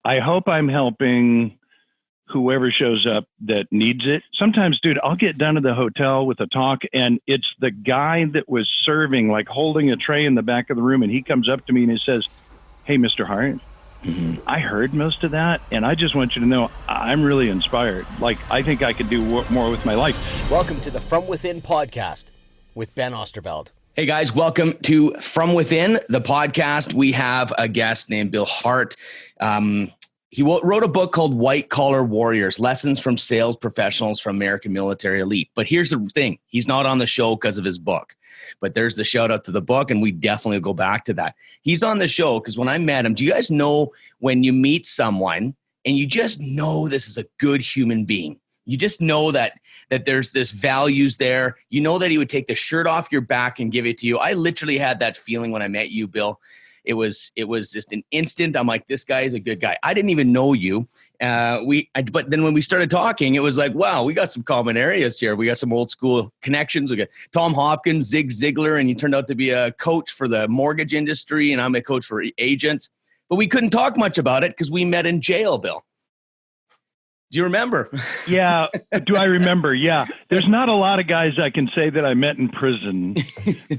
I hope I'm helping whoever shows up that needs it. Sometimes, dude, I'll get done at the hotel with a talk and it's the guy that was serving, like holding a tray in the back of the room. And he comes up to me and he says, "Hey, Mr. Hart, I heard most of that. And I just want you to know I'm really inspired. Like, I think I could do more with my life." Welcome to the From Within podcast with Ben Osterveld. Hey guys, welcome to From Within, the podcast. We have a guest named Bill Hart. He wrote a book called White Collar Warriors, Lessons from Sales Professionals from American Military Elite. But here's the thing. He's not on the show because of his book. But there's the shout out to the book, and we definitely go back to that. He's on the show because when I met him, do you guys know when you meet someone and you just know this is a good human being? You just know that there's this values there. You know that he would take the shirt off your back and give it to you. I literally had that feeling when I met you, Bill. It was just an instant. I'm like, this guy is a good guy. I didn't even know you. But then when we started talking, it was like, wow, we got some common areas here. We got some old school connections. We got Tom Hopkins, Zig Ziglar, and you turned out to be a coach for the mortgage industry, and I'm a coach for agents. But we couldn't talk much about it because we met in jail, Bill. Do you remember? Yeah. Do I remember? Yeah. There's not a lot of guys I can say that I met in prison,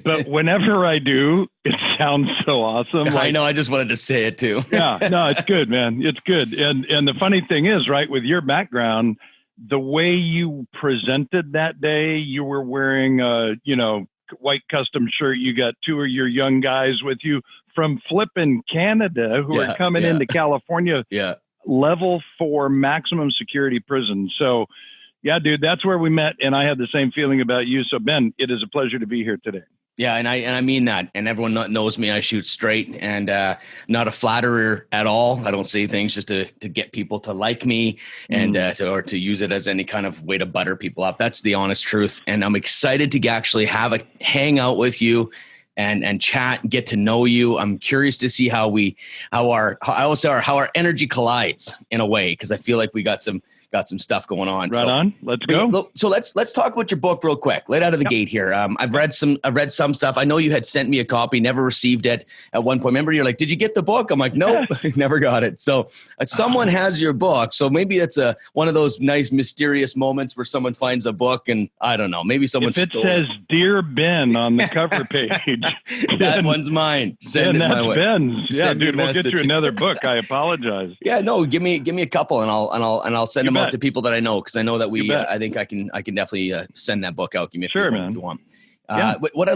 but whenever I do, it sounds so awesome. Like, I know. I just wanted to say it too. Yeah. No, it's good, man. It's good. And the funny thing is, right, with your background, the way you presented that day, you were wearing a, white custom shirt. You got two of your young guys with you from flipping Canada who are coming into California. Yeah. Level 4 maximum security prison. So yeah, dude, that's where we met. And I had the same feeling about you. So Ben, it is a pleasure to be here today. Yeah. And I mean that, and everyone knows me. I shoot straight and not a flatterer at all. I don't say things just to get people to like me and or to use it as any kind of way to butter people up. That's the honest truth. And I'm excited to actually have a hangout with you and chat and get to know you. I'm curious to see how our energy collides in a way, because I feel like we got some stuff going on. Right on. Let's go. So let's talk about your book real quick. Right out of the gate here. I've read some stuff. I know you had sent me a copy, never received it at one point. Remember, you're like, "Did you get the book?" I'm like, "Nope, never got it." So someone has your book. So maybe that's one of those nice mysterious moments where someone finds a book, and I don't know, maybe someone if it says "Dear Ben" on the cover page, that one's mine. Send it my way. Ben's. Yeah, dude, we'll get you another book. I apologize. Yeah, no, give me a couple, and I'll send them out to people that I know, because I know that I think I can definitely send that book out. Give me a few if you want. What I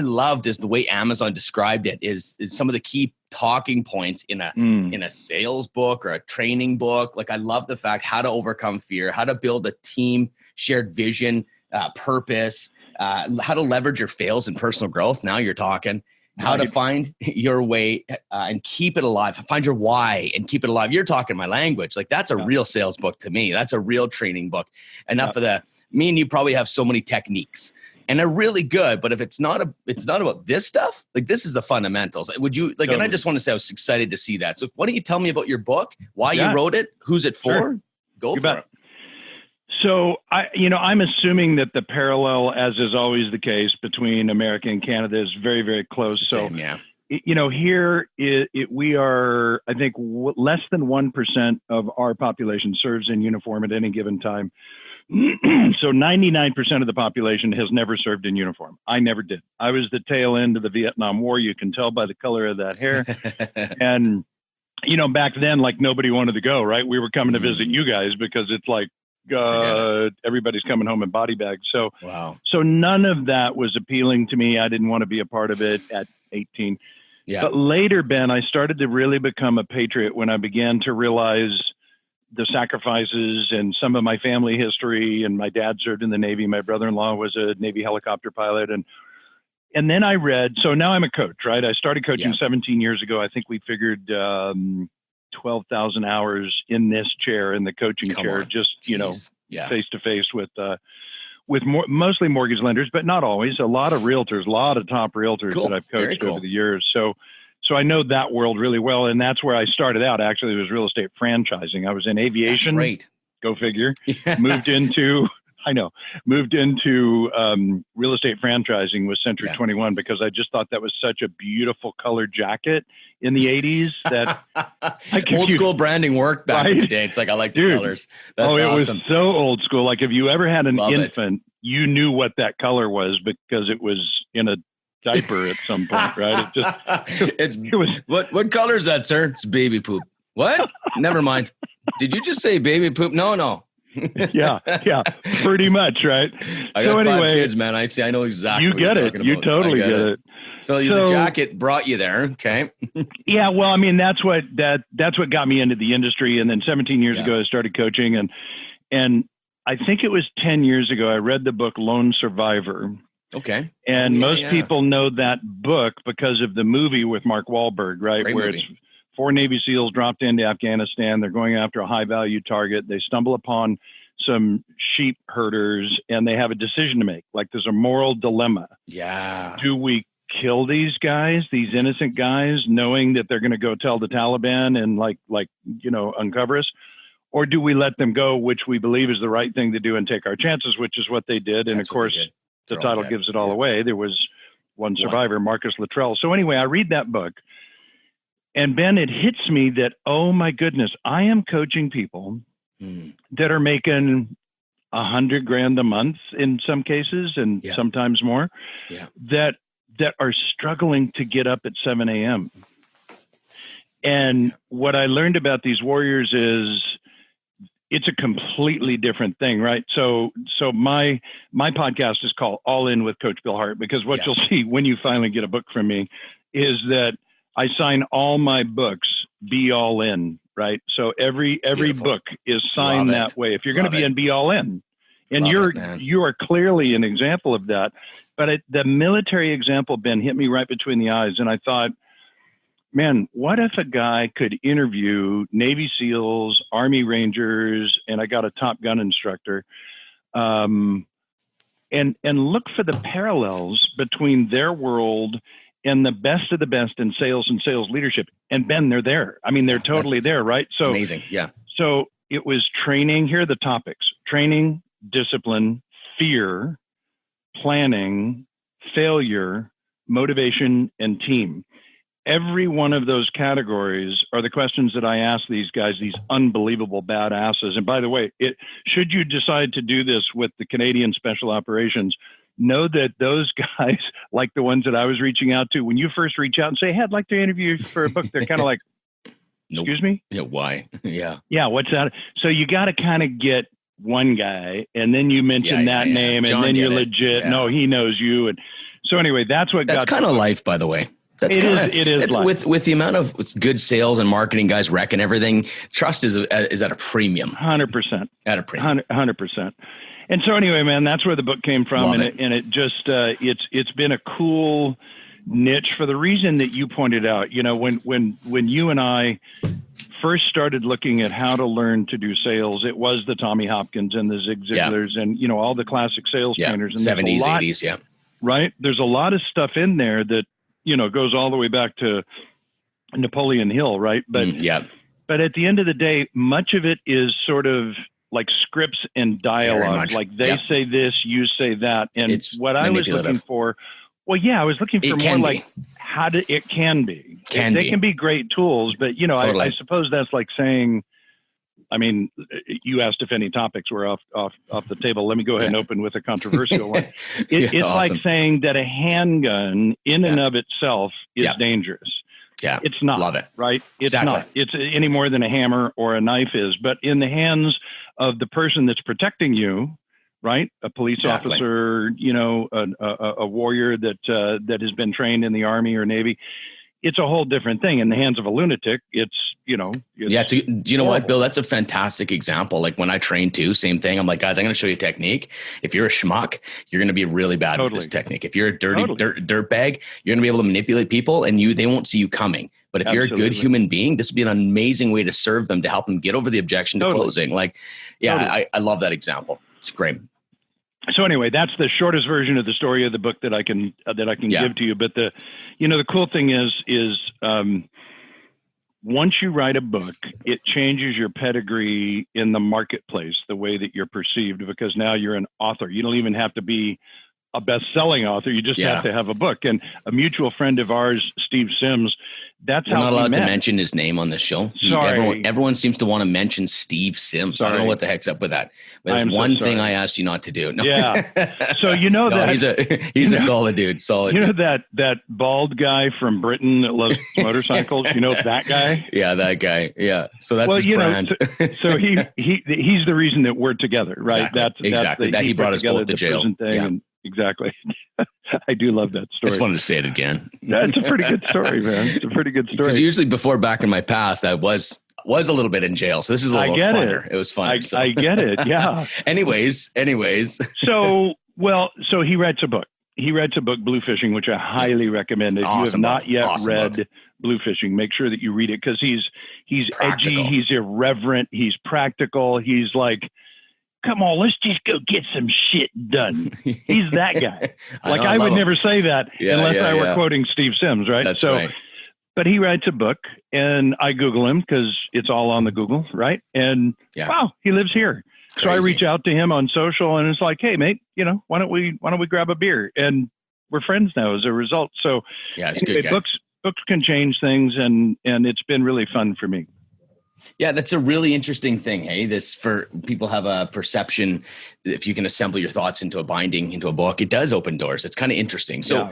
loved is the way Amazon described it is some of the key talking points in a sales book or a training book. Like, I love the fact how to overcome fear, how to build a team, shared vision, purpose, how to leverage your fails and personal growth. Now you're talking. How to find your way and keep it alive. Find your why and keep it alive. You're talking my language. Like, that's a real sales book to me. That's a real training book. Enough of that. Me and you probably have so many techniques, and they're really good. But if it's not about this stuff, like, this is the fundamentals. Would you like? Totally. And I just want to say I was excited to see that. So why don't you tell me about your book? Why you wrote it? Who's it for? Sure. Go for it. So I'm assuming that the parallel, as is always the case, between America and Canada is very, very close. Same, yeah. Here we are, I think, less than 1% of our population serves in uniform at any given time. So 99% of the population has never served in uniform. I never did. I was the tail end of the Vietnam War. You can tell by the color of that hair. And, back then, like, nobody wanted to go, right? We were coming to visit you guys because it's like, everybody's coming home in body bags. So, So none of that was appealing to me. I didn't want to be a part of it at 18. Yeah. But later, Ben, I started to really become a patriot when I began to realize the sacrifices and some of my family history. And my dad served in the Navy. My brother-in-law was a Navy helicopter pilot. And then I read, so now I'm a coach, right? I started coaching 17 years ago. I think we figured 12,000 hours in this chair, in the coaching chair, just, face to face with mostly mortgage lenders, but not always. A lot of realtors, a lot of top realtors that I've coached over the years. So I know that world really well. And that's where I started out. Actually, it was real estate franchising. I was in aviation. That's great. Go figure. Moved into I know, moved into real estate franchising with Century Yeah. 21 because I just thought that was such a beautiful color jacket in the 80s that Old school branding worked back in the day. It's like, I like the Dude. colors. That's it awesome. was so old school. Like if you ever had an Love it. infant, you knew what that color was because it was in a diaper at some point, right? It was what color is that, sir? It's baby poop. What? Never mind. Did you just say baby poop? No. yeah, pretty much, right? I got 5 kids, man. I know exactly. You what get you're it. talking You about. totally get it. So the jacket brought you there, okay? Yeah, well, I mean, that's what got me into the industry. And then 17 years ago, I started coaching, and I think it was 10 years ago, I read the book Lone Survivor. Okay. And most people know that book because of the movie with Mark Wahlberg, right? Great where movie. It's 4 Navy SEALs dropped into Afghanistan. They're going after a high value target. They stumble upon some sheep herders and they have a decision to make. Like there's a moral dilemma. Yeah. Do we kill these guys, these innocent guys, knowing that they're going to go tell the Taliban and uncover us? Or do we let them go, which we believe is the right thing to do and take our chances, which is what they did. And That's of course, the title gives it all away. There was one survivor, Marcus Luttrell. So anyway, I read that book. And Ben, it hits me that, oh my goodness, I am coaching people that are making $100,000 a month in some cases, and sometimes more, that are struggling to get up at 7 a.m. And what I learned about these warriors is it's a completely different thing, right? So my podcast is called All In with Coach Bill Hart, because what you'll see when you finally get a book from me is that I sign all my books, be all in, right? So every book is signed that way. If you're going to be in, be all in. And you are clearly an example of that. But the military example, Ben, hit me right between the eyes. And I thought, man, what if a guy could interview Navy SEALs, Army Rangers, and I got a Top Gun instructor, and look for the parallels between their world and the best of the best in sales and sales leadership. And Ben, they're there. I mean, they're totally there, right? So amazing. Yeah. So it was training. Here are the topics: training, discipline, fear, planning, failure, motivation, and team. Every one of those categories are the questions that I ask these guys, these unbelievable badasses. And by the way, should you decide to do this with the Canadian Special Operations, know that those guys, like the ones that I was reaching out to, when you first reach out and say, hey, I'd like to interview you for a book, they're kind of like, excuse me? Yeah, why? Yeah. Yeah, what's that? So you got to kind of get one guy, and then you mention that name, John, and then you're legit. No, he knows you. And so anyway, that's kind of life, by the way. It is life. With the amount of good sales and marketing guys wrecking everything, trust is at a premium. 100%. At a premium. 100%. And so anyway, man, that's where the book came from. It just, it's been a cool niche for the reason that you pointed out. You know, when you and I first started looking at how to learn to do sales, it was the Tommy Hopkins and the Zig Ziglars and, you know, all the classic sales trainers. And 70s, 80s, yeah. Right? There's a lot of stuff in there that, you know, goes all the way back to Napoleon Hill, right? But but at the end of the day, much of it is sort of like scripts and dialogue. Like they say this, you say that. And it's what I was looking for, I was looking for more like how it can be. They can be great tools, but you know, I suppose that's like saying, I mean, you asked if any topics were off the table. Let me go ahead and open with a controversial one. It's awesome. Like saying that a handgun in and of itself is dangerous. Yeah. It's not. Love it. Right? It's not. It's any more than a hammer or a knife is. But in the hands of the person that's protecting you, right? A police officer, you know, a warrior that has been trained in the Army or Navy, it's a whole different thing. In the hands of a lunatic, it's, you know. Do you know what, Bill? That's a fantastic example. Like when I train too, same thing. I'm like, guys, I'm going to show you a technique. If you're a schmuck, you're going to be really bad with this technique. If you're a dirty dirt bag, you're going to be able to manipulate people and they won't see you coming. But if you're a good human being, this would be an amazing way to serve them, to help them get over the objection to closing. Like, I love that example. It's great. So anyway, that's the shortest version of the story of the book that I can give to you. But the cool thing is once you write a book, it changes your pedigree in the marketplace, the way that you're perceived, because now you're an author. You don't even have to be a best-selling author. You just have to have a book. And a mutual friend of ours, Steve Sims, that's We're how not we allowed met. to mention his name on this show. Sorry. Everyone seems to want to mention Steve Sims. Sorry. I don't know what the heck's up with that. But there's I'm so one thing sorry. I asked you not to do. No. Yeah. So you know that he's a solid dude. Solid. You know dude. that bald guy from Britain that loves motorcycles? You know that guy? Yeah, that guy. Yeah. So that's his brand. So he's the reason that we're together, right? Exactly. That he brought us both to jail. And exactly. I do love that story. I just wanted to say it again. That's a pretty good story, man. It's a pretty good story. Because usually back in my past, I was a little bit in jail. So this is a little funner. It was fun. I get it. Yeah. anyways. So he writes a book. He writes a book, Blue Fishing, which I highly recommend. If you have not yet read Blue Fishing, make sure that you read it, because he's edgy, he's irreverent, he's practical. He's like, come on, let's just go get some shit done. He's that guy. I would never say that unless I were quoting Steve Sims, right? That's right. But he writes a book, and I Google him because it's all on the Google, right? And wow, he lives here. Crazy. So I reach out to him on social, and it's like, hey, mate, why don't we grab a beer? And we're friends now as a result. So anyway, books can change things, and it's been really fun for me. Yeah, that's a really interesting thing. Hey, this for people have a perception. If you can assemble your thoughts into a binding, into a book, it does open doors. It's kind of interesting. So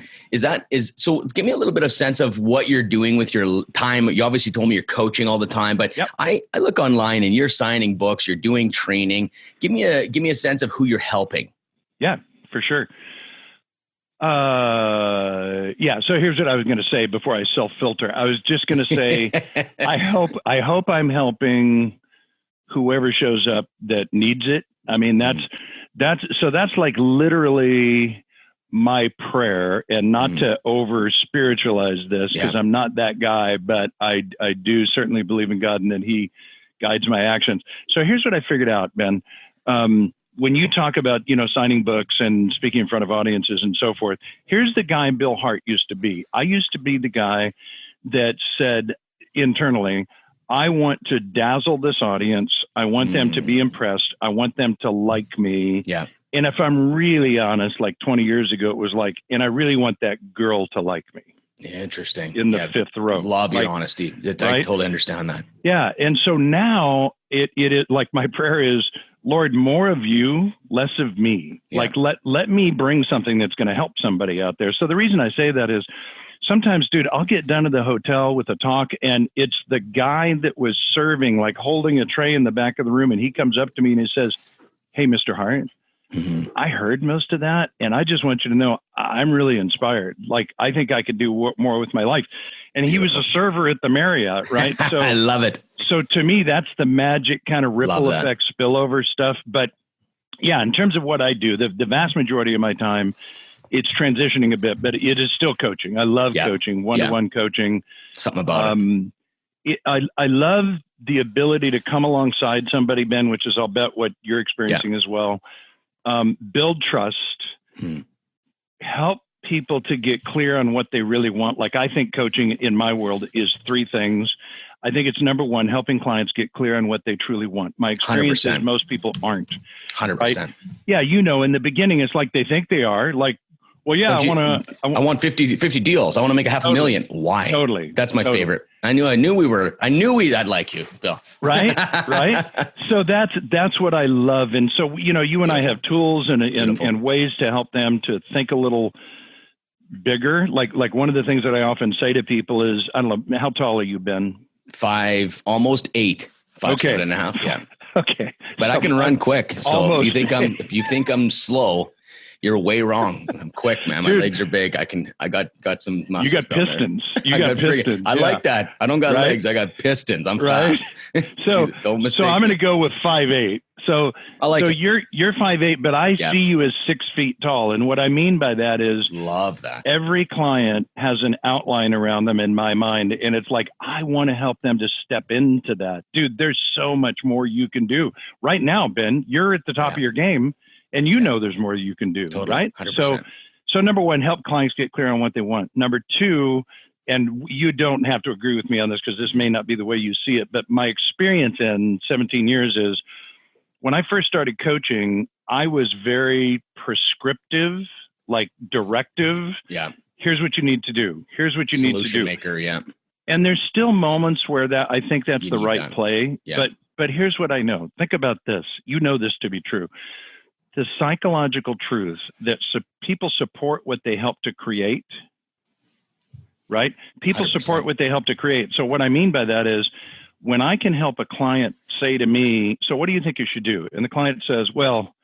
so give me a little bit of sense of what you're doing with your time. You obviously told me you're coaching all the time, but I look online and you're signing books, you're doing training. Give me a sense of who you're helping. Yeah, for sure. So here's what I was going to say before I self-filter. I was just going to say, I hope I'm helping whoever shows up that needs it. I mean, that's like literally my prayer, and not to over spiritualize this, because I'm not that guy, but I do certainly believe in God and that he guides my actions. So here's what I figured out, Ben. When you talk about, signing books and speaking in front of audiences and so forth, here's the guy Bill Hart used to be. I used to be the guy that said internally, I want to dazzle this audience. I want them to be impressed. I want them to like me. Yeah. And if I'm really honest, like 20 years ago, it was like, and I really want that girl to like me. Interesting. In the fifth row. Love your honesty. I totally understand that. Yeah. And so now it is like, my prayer is, Lord, more of you, less of me. Yeah. Like, let me bring something that's going to help somebody out there. So the reason I say that is sometimes, dude, I'll get down to the hotel with a talk, and it's the guy that was serving, like holding a tray in the back of the room. And he comes up to me and he says, hey, Mr. Hart, I heard most of that, and I just want you to know I'm really inspired. Like, I think I could do more with my life. And he was a server at the Marriott, right? So I love it. So to me, that's the magic kind of ripple effect spillover stuff. But yeah, in terms of what I do, the vast majority of my time, it's transitioning a bit, but it is still coaching. I love coaching, one-to-one coaching. Something about it. I love the ability to come alongside somebody, Ben, which is, I'll bet, what you're experiencing as well. Build trust, help people to get clear on what they really want. Like, I think coaching in my world is three things. I think it's number one, helping clients get clear on what they truly want. My experience 100%. Is most people aren't. 100%. Right? Yeah, in the beginning, it's like they think they are. Like, well, yeah, I want 50 deals. I want to make $500,000. Why? Totally. That's my favorite. I knew I'd like you, Bill. Right. So that's what I love. And so, you and I have tools and ways to help them to think a little bigger. Like one of the things that I often say to people is, I don't know, how tall are you, Ben? 5, almost 8, 7.5. Yeah. Okay. But I can run quick. So if you think I'm slow, you're way wrong. I'm quick, man. My legs are big. I got some muscles. You got pistons. I like that. I don't got legs. I got pistons. I'm fast. So I'm going to go with 5'8". So you're 5'8", but I see you as 6 feet tall. And what I mean by that is, love that. Every client has an outline around them in my mind. And it's like, I want to help them to step into that. Dude, there's so much more you can do. Right now, Ben, you're at the top of your game. And there's more you can do, right? 100%. So number one, help clients get clear on what they want. Number two, and you don't have to agree with me on this because this may not be the way you see it, but my experience in 17 years is when I first started coaching, I was very prescriptive, like directive. Yeah. Here's what you need to do. Here's what you need to do. Solution maker. Yeah. And there's still moments where that I think that's You the need right that. play. Yeah. But here's what I know. Think about this. You know this to be true. The psychological truth that people support what they help to create, right? People 100%. support what they help to create. So what I mean by that is when I can help a client say to me, so what do you think you should do? And the client says, well,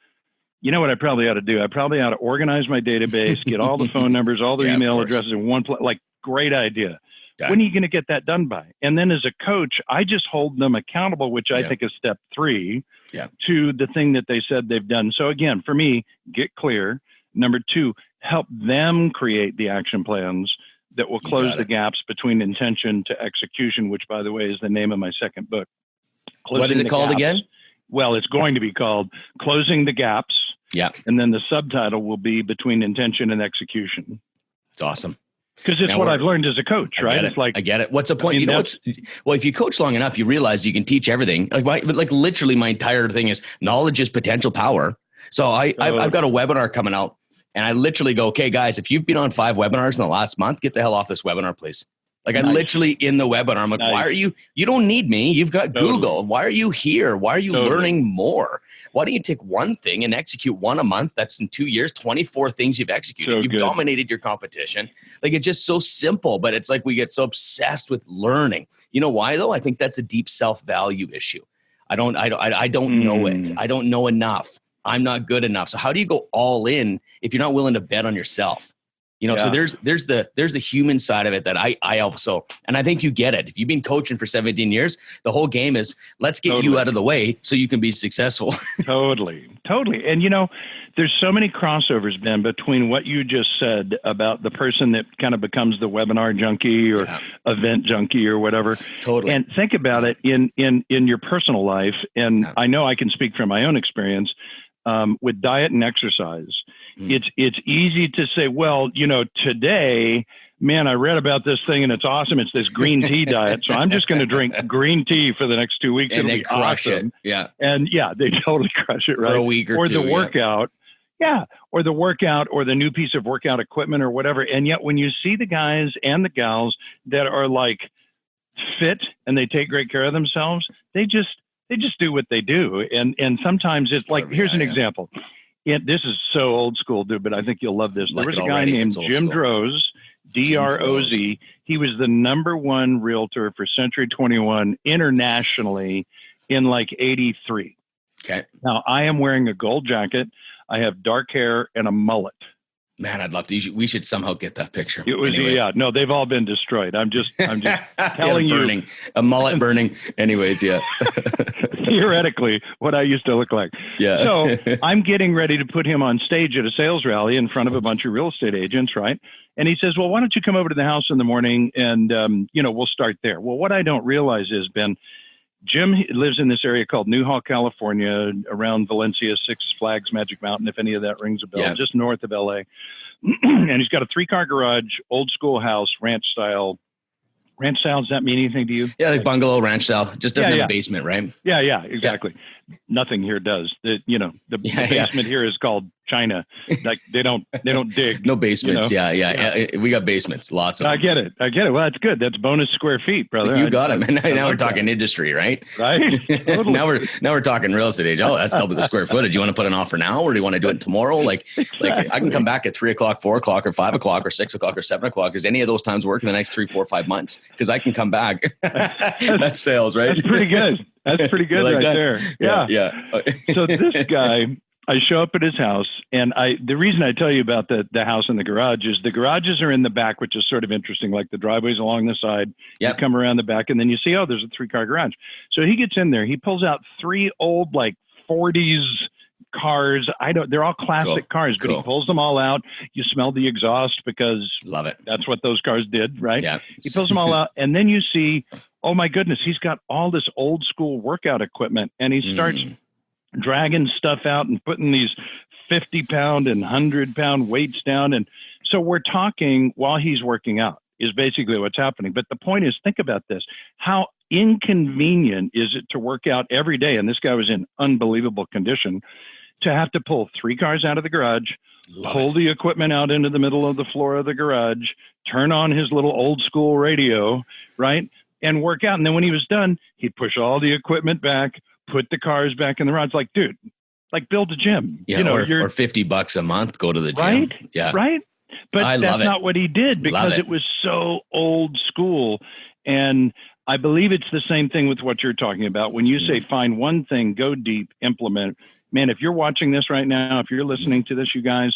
you know what I probably ought to do? I probably ought to organize my database, get all the phone numbers, all the Yeah, email addresses in one place. Like, great idea. Okay. When are you going to get that done by? And then as a coach, I just hold them accountable, which I think is step 3 to the thing that they said they've done. So again, for me, get clear. Number 2, help them create the action plans that will close the gaps between intention to execution, which by the way is the name of my second book. What is it called again? Well, it's going to be called Closing the Gaps. Yeah. And then the subtitle will be Between Intention and Execution. It's awesome. Because it's what I've learned as a coach, right? It's like, I get it. What's the point? Well, if you coach long enough, you realize you can teach everything. Like literally my entire thing is knowledge is potential power. So I've got a webinar coming out and I literally go, okay, guys, if you've been on 5 webinars in the last month, get the hell off this webinar, please. Like I literally in the webinar, I'm like, why are you don't need me. You've got Google. Why are you here? Why are you learning more? Why don't you take one thing and execute one a month? That's in 2 years, 24 things you've executed. You've dominated your competition. Like it's just so simple, but it's like we get so obsessed with learning. You know why though? I think that's a deep self-value issue. I don't know it. I don't know enough. I'm not good enough. So how do you go all in if you're not willing to bet on yourself? You know, so there's the human side of it that I also, and I think you get it. If you've been coaching for 17 years, the whole game is let's get you out of the way so you can be successful. Totally. And you know, there's so many crossovers, Ben, between what you just said about the person that kind of becomes the webinar junkie or event junkie or whatever. Totally. And think about it in your personal life. And I know I can speak from my own experience with diet and exercise. It's easy to say, well, you know, today, man, I read about this thing and it's awesome. It's this green tea diet. So I'm just going to drink green tea for the next 2 weeks. And it'll be awesome. Yeah. And they totally crush it, right? For a week or two. Or the workout. Yeah. Or the workout or the new piece of workout equipment or whatever. And yet when you see the guys and the gals that are like fit and they take great care of themselves, they just do what they do. And sometimes it's like, here's an example. This is so old school, dude, but I think you'll love this. There was a guy named Jim Droz, D-R-O-Z. He was the #1 realtor for Century 21 internationally in like 83. Okay. Now I am wearing a gold jacket. I have dark hair and a mullet. Man, I'd love to. We should somehow get that picture. It was, no, they've all been destroyed. I'm just telling you. A mullet burning. Anyways, theoretically, what I used to look like. Yeah. So I'm getting ready to put him on stage at a sales rally in front of a bunch of real estate agents, right? And he says, well, why don't you come over to the house in the morning and, we'll start there. Well, what I don't realize is, Ben, Jim lives in this area called Newhall, California, around Valencia, Six Flags Magic Mountain, if any of that rings a bell, just north of LA. And he's got a 3-car garage, old school house, ranch style. Ranch style, does that mean anything to you? Yeah, like bungalow ranch style. Just doesn't have a basement, right? Yeah, exactly. Yeah. Nothing here does. The basement here is called China. Like they don't dig. No basements. We got basements, lots of them. I get it. Well, that's good. That's bonus square feet, brother. You got it, man. Now we're talking industry, right? Right. Totally. now we're talking real estate age. Oh, that's double the square footage. You want to put an offer now, or do you want to do it tomorrow? Like I can come back at 3 o'clock, 4 o'clock, or 5 o'clock, or 6 o'clock, or 7 o'clock. Does any of those times work in the next 3, 4, 5 months? Because I can come back. That's sales, right? That's pretty good. That's pretty good right there. Yeah. So this guy, I show up at his house, and the reason I tell you about the house and the garage is the garages are in the back, which is sort of interesting. Like the driveway's along the side. You come around the back, and then you see, there's a 3-car garage. So he gets in there. He pulls out 3 old, like 40s cars. They're all classic cars, but he pulls them all out. You smell the exhaust because love it. That's what those cars did, right? Yeah. He pulls them all out, and then you see, oh my goodness, he's got all this old school workout equipment, and he starts dragging stuff out and putting these 50-pound and 100-pound weights down. And so we're talking while he's working out. is basically what's happening. But the point is, think about this. How inconvenient is it to work out every day? And this guy was in unbelievable condition to have to pull 3 cars out of the garage, pull the equipment out into the middle of the floor of the garage, turn on his little old school radio, right? And work out. And then when he was done, he'd push all the equipment back, put the cars back in the garage. Like, dude, like build a gym. Yeah, or $50 a month, go to the gym. Right? Yeah. Right? But that's not what he did because it was so old school. And I believe it's the same thing with what you're talking about. When you say find one thing, go deep, implement. Man, if you're watching this right now, if you're listening to this, you guys,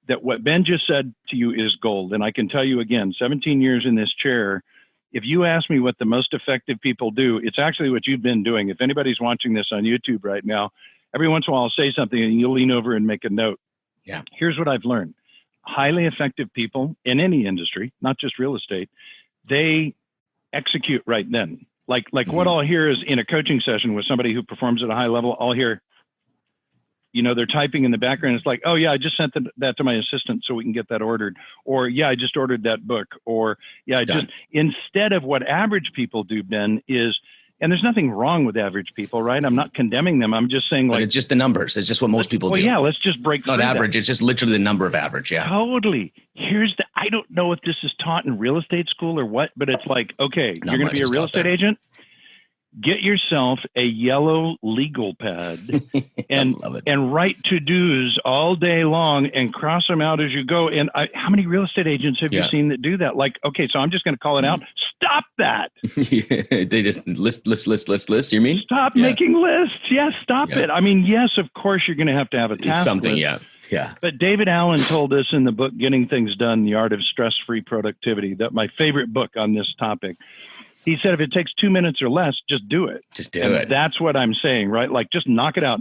that what Ben just said to you is gold. And I can tell you again, 17 years in this chair, if you ask me what the most effective people do, it's actually what you've been doing. If anybody's watching this on YouTube right now, every once in a while I'll say something and you'll lean over and make a note. Yeah. Here's what I've learned. Highly effective people in any industry, not just real estate, they execute right then. Like what I'll hear is in a coaching session with somebody who performs at a high level, I'll hear, they're typing in the background. It's like, oh yeah, I just sent that to my assistant so we can get that ordered. Or yeah, I just ordered that book. Or yeah, instead of what average people do, Ben, is, and there's nothing wrong with average people, right? I'm not condemning them. I'm just saying, like, it's just the numbers. It's just what most people do. Well, yeah, let's just break through not average. that. It's just literally the number of average. Yeah. Totally. I don't know if this is taught in real estate school or what, but it's like, okay, you're going to be a real estate agent. Get yourself a yellow legal pad and write to-dos all day long and cross them out as you go. And how many real estate agents have you seen that do that? Like, okay, so I'm just going to call it out. Stop that. They just list. You mean? Stop making lists. Yes, stop it. I mean, yes, of course you're going to have a task something. List. Yeah. But David Allen told us in the book, Getting Things Done, The Art of Stress-Free Productivity, that my favorite book on this topic. He said, if it takes 2 minutes or less, just do it. Just do it. That's what I'm saying, right? Like, just knock it out.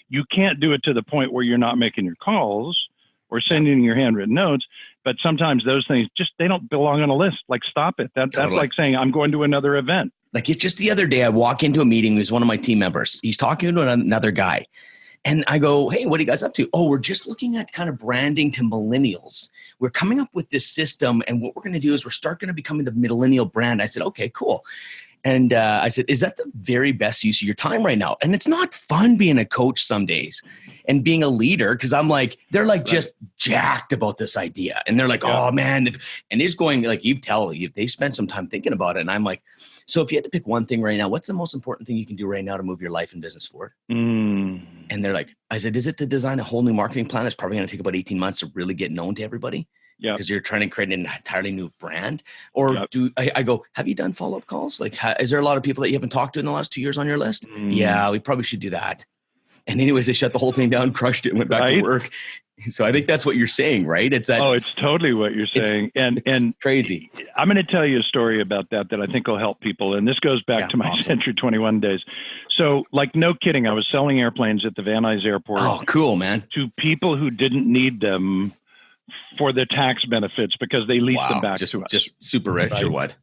You can't do it to the point where you're not making your calls or sending your handwritten notes. But sometimes those things they don't belong on a list. Like, stop it. That's like saying, I'm going to another event. Like, it's just the other day, I walk into a meeting. It was one of my team members. He's talking to another guy. And I go, hey, what are you guys up to? Oh, we're just looking at kind of branding to millennials. We're coming up with this system. And what we're going to do is we're going to becoming the millennial brand. I said, okay, cool. And I said, is that the very best use of your time right now? And it's not fun being a coach some days and being a leader. Cause I'm like, they're like just jacked about this idea. And they're like, oh man. And it's going like, they spent some time thinking about it. And I'm like, so if you had to pick one thing right now, what's the most important thing you can do right now to move your life and business forward? And they're like, I said, is it to design a whole new marketing plan? That's probably going to take about 18 months to really get known to everybody. Yeah. Because you're trying to create an entirely new brand. Or I go, have you done follow-up calls? Like, is there a lot of people that you haven't talked to in the last 2 years on your list? Yeah, we probably should do that. And anyways, they shut the whole thing down, crushed it, and went back to work. So I think that's what you're saying, right? It's that. Oh, it's totally what you're saying. And crazy. I'm going to tell you a story about that I think will help people. And this goes back to my Century 21 days. So like, no kidding. I was selling airplanes at the Van Nuys Airport. Oh, cool, man. To people who didn't need them for the tax benefits because they leased them back to us. Just super rich or what?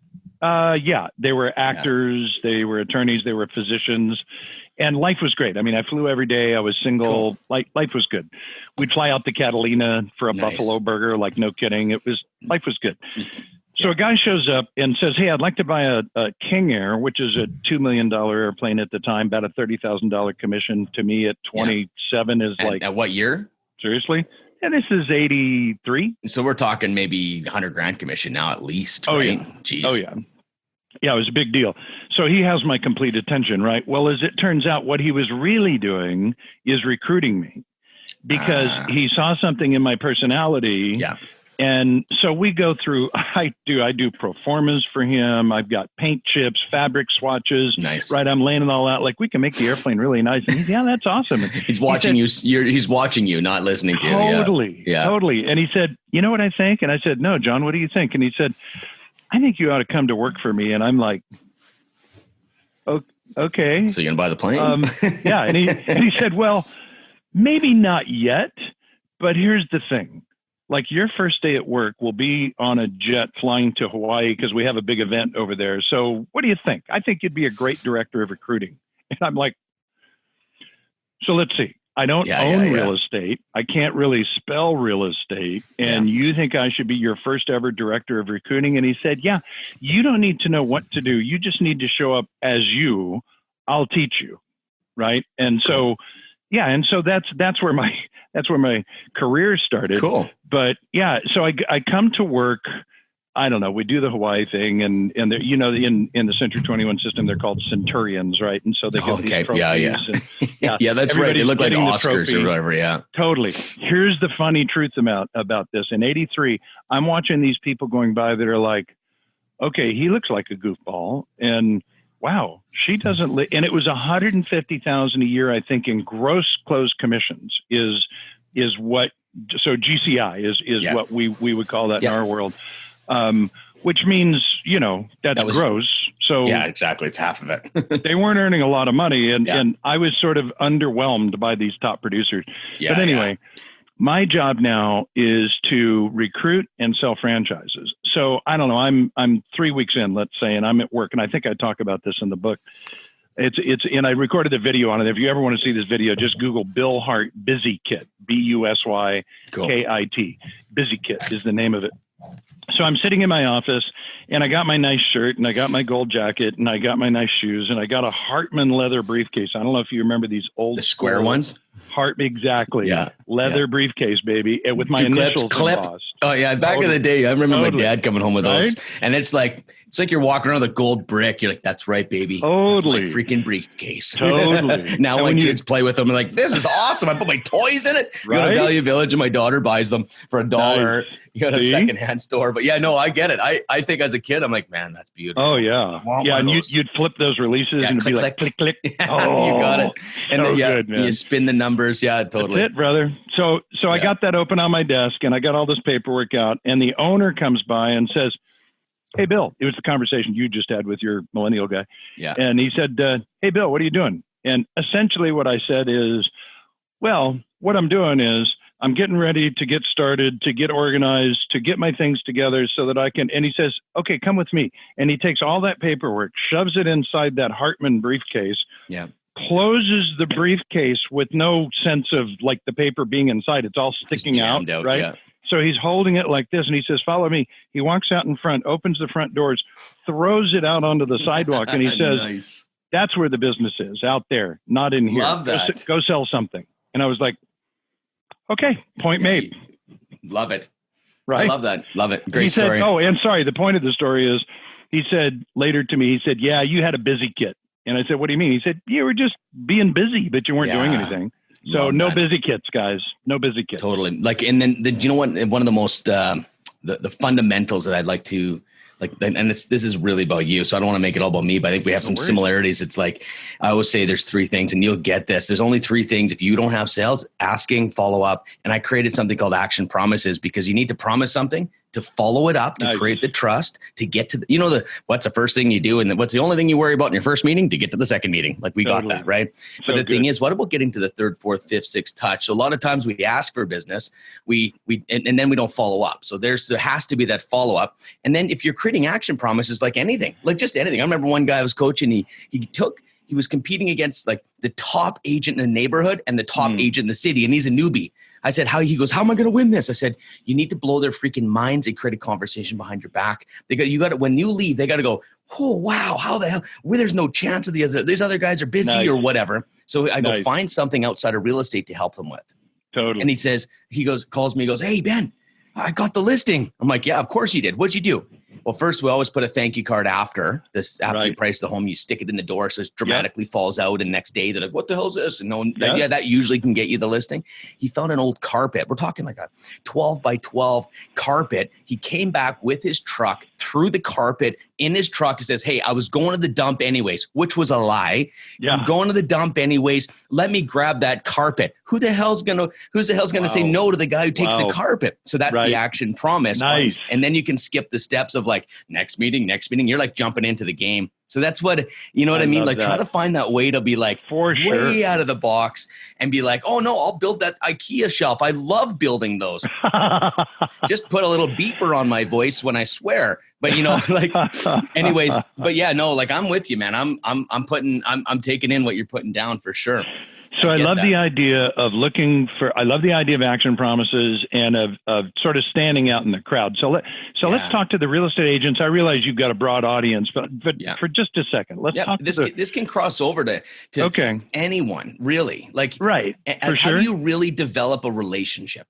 Yeah. They were actors. They were attorneys. They were physicians. And life was great. I mean, I flew every day. I was single. Cool. Life was good. We'd fly out to Catalina for a buffalo burger. Like, no kidding. Life was good. So a guy shows up and says, hey, I'd like to buy a King Air, which is a $2 million airplane at the time, about a $30,000 commission. To me at 27 is like. At what year? Seriously? And this is 83. So we're talking maybe $100,000 commission now at least. Oh, right? yeah. Jeez. Oh, yeah. Yeah, it was a big deal. So he has my complete attention, right? Well, as it turns out, what he was really doing is recruiting me because he saw something in my personality. Yeah. And so we go through, I do pro formas for him. I've got paint chips, fabric swatches. Nice. Right. I'm laying it all out. Like, we can make the airplane really nice. And that's awesome. And he's watching you. He's watching you, not listening to you. Totally. Yeah. Totally. And he said, you know what I think? And I said, no, John, what do you think? And he said, I think you ought to come to work for me. And I'm like, okay. So you're going to buy the plane? Yeah. And he said, well, maybe not yet, but here's the thing. Like, your first day at work will be on a jet flying to Hawaii because we have a big event over there. So what do you think? I think you'd be a great director of recruiting. And I'm like, so let's see. I don't own real estate. I can't really spell real estate. And you think I should be your first ever director of recruiting? And he said, yeah, you don't need to know what to do. You just need to show up as you. I'll teach you. Right. And so, and so that's where my career started. Cool. But yeah, so I come to work. I don't know. We do the Hawaii thing, and in the Century 21 system, they're called centurions, right? And so they get these trophies. And, yeah, that's right. They look like Oscars or whatever. Yeah, totally. Here's the funny truth about this. In '83, I'm watching these people going by that are like, okay, he looks like a goofball, and wow, she doesn't. And it was $150,000 a year, I think, in gross closed commissions is what. So GCI is what we would call that in our world. Which means, that was gross. So yeah, exactly. It's half of it. They weren't earning a lot of money. And I was sort of underwhelmed by these top producers. But anyway, my job now is to recruit and sell franchises. So I don't know, I'm 3 weeks in, let's say, and I'm at work. And I think I talk about this in the book. And I recorded a video on it. If you ever want to see this video, just Google Bill Hart Busy Kit, BUSYKIT. Busy Kit is the name of it. So I'm sitting in my office, and I got my nice shirt, and I got my gold jacket, and I got my nice shoes, and I got a Hartman leather briefcase. I don't know if you remember these old square ones. Hart, exactly. Yeah. Leather briefcase, baby, with my initials embossed. Oh yeah, back in the day, I remember my dad coming home with those, and it's like you're walking around with a gold brick. You're like, that's right, baby. Totally. That's my freaking briefcase. Totally. Now when kids play with them, I'm like, this is awesome. I put my toys in it. Right? Go to Value Village, and my daughter buys them for $1. Nice. You go to a secondhand store. But yeah, no, I get it. I think as a kid, I'm like, man, that's beautiful. Oh yeah. Yeah, and you'd flip those releases and click, be like, click, click. Oh, you got it. And then, good, man. You spin the numbers. Yeah, totally. That's it, brother. So I got that open on my desk, and I got all this paperwork out, and the owner comes by and says, hey, Bill, it was the conversation you just had with your millennial guy. Yeah. And he said, hey, Bill, what are you doing? And essentially what I said is, well, what I'm doing is I'm getting ready to get started, to get organized, to get my things together so that I can, and he says, okay, come with me. And he takes all that paperwork, shoves it inside that Hartman briefcase, closes the briefcase with no sense of like the paper being inside. It's all sticking out, right? Yeah. So he's holding it like this, and he says, follow me. He walks out in front, opens the front doors, throws it out onto the sidewalk, and he says, nice. That's where the business is, out there, not in here. Love that. Go sell something. And I was like, okay, point made. Love it. Right? I love that. Love it. Great story. Oh, and sorry, the point of the story is, he said later to me, he said, yeah, you had a busy kit. And I said, what do you mean? He said, you were just being busy, but you weren't doing anything. So no busy kits, guys. No busy kits. Totally. Like, and then you know what? One of the most the fundamentals that I'd like to and this is really about you. So I don't want to make it all about me, but I think we have some similarities. It's like I always say, there's 3 things, and you'll get this. There's only 3 things. If you don't have sales, asking, follow up, and I created something called action promises, because you need to promise something, to follow it up, to create the trust, to get to what's the first thing you do, and what's the only thing you worry about in your first meeting, to get to the second meeting. Like we got that, right? But the thing is, what about getting to the 3rd, 4th, 5th, 6th touch? So a lot of times we ask for business, and then we don't follow up. So there has to be that follow up. And then if you're creating action promises, like anything, like just anything. I remember one guy I was coaching, he was competing against like the top agent in the neighborhood and the top agent in the city, and he's a newbie. I said, he goes, how am I going to win this? I said, you need to blow their freaking minds and create a conversation behind your back. When you leave, they got to go, oh, wow, how the hell? Well, there's no chance of these other guys are busy or whatever. So I go find something outside of real estate to help them with. Totally. And calls me, hey, Ben, I got the listing. I'm like, yeah, of course you did. What'd you do? Well, first, we always put a thank you card after you price the home. You stick it in the door so it dramatically falls out. And next day, they're like, what the hell is this? And that usually can get you the listing. He found an old carpet. We're talking like a 12 by 12 carpet. He came back with his truck, threw the carpet in his truck. He says, hey, I was going to the dump anyways, which was a lie. Yeah. I'm going to the dump anyways. Let me grab that carpet. Who the hell's going to say no to the guy who takes the carpet? So that's the action promise. Nice. And then you can skip the steps of like next meeting. You're like jumping into the game. So that's what, you know what I mean? Like try to find that way to be like way out of the box and be like, oh no, I'll build that IKEA shelf. I love building those. Just put a little beeper on my voice when I swear. But anyways, but yeah, no, like I'm with you, man. I'm taking in what you're putting down for sure. So I love that. the idea of I love the idea of action promises and of sort of standing out in the crowd. So let's talk to the real estate agents. I realize you've got a broad audience, but for just a second, let's talk this can cross over to anyone, really. Like, right. How do you really develop a relationship?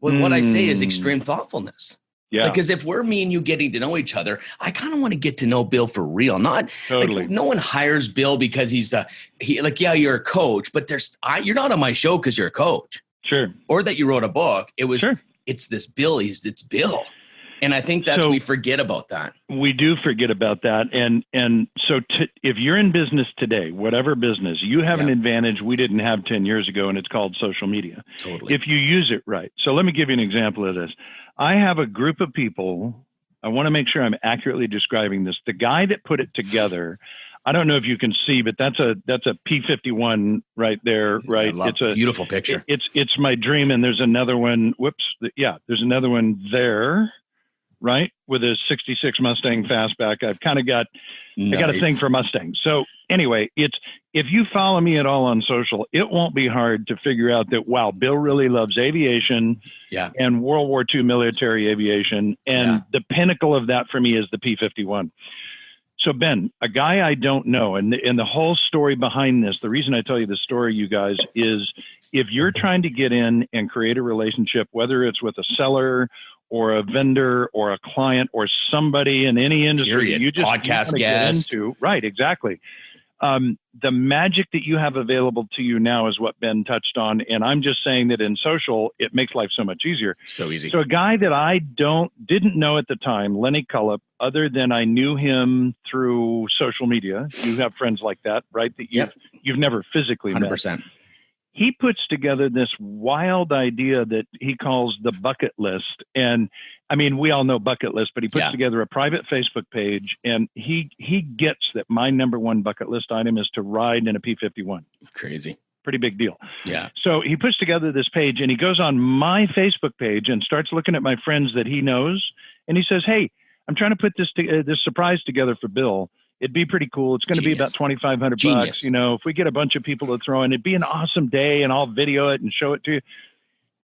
Well, what I say is extreme thoughtfulness. Yeah. Because if we're me and you getting to know each other, I kind of want to get to know Bill for real. Not totally. Like, no one hires Bill because you're a coach, but you're not on my show because you're a coach. Sure. Or that you wrote a book. It's this Bill. It's Bill. And I think we forget about that. We do forget about that. And so if you're in business today, whatever business, you have an advantage we didn't have 10 years ago, and it's called social media. Totally. If you use it right. So let me give you an example of this. I have a group of people. I want to make sure I'm accurately describing this. The guy that put it together, I don't know if you can see, but that's a P-51 right there, right? It's a beautiful picture. It's my dream. And there's another one. There's another one there, right? With a 66 Mustang fastback. I've kind of got, I got a thing for Mustangs. So anyway, if you follow me at all on social, it won't be hard to figure out that, wow, Bill really loves aviation and World War II military aviation. And the pinnacle of that for me is the P-51. So Ben, a guy I don't know, and the whole story behind this, the reason I tell you the story, you guys, is if you're trying to get in and create a relationship, whether it's with a seller or a vendor or a client or somebody in any industry, you just podcast guest. Right, exactly. The magic that you have available to you now is what Ben touched on. And I'm just saying that in social, it makes life so much easier. So easy. So a guy that I didn't know at the time, Lenny Cullip, other than I knew him through social media. You have friends like that, right? That you've never physically 100%. met. He puts together this wild idea that he calls the bucket list. And I mean, we all know bucket list, but he puts together a private Facebook page, and he gets that my number one bucket list item is to ride in a P-51. Crazy. Pretty big deal. Yeah. So he puts together this page, and he goes on my Facebook page and starts looking at my friends that he knows. And he says, hey, I'm trying to put this surprise together for Bill. It'd be pretty cool. It's going to be about $2,500 bucks. You know, if we get a bunch of people to throw in, it'd be an awesome day, and I'll video it and show it to you.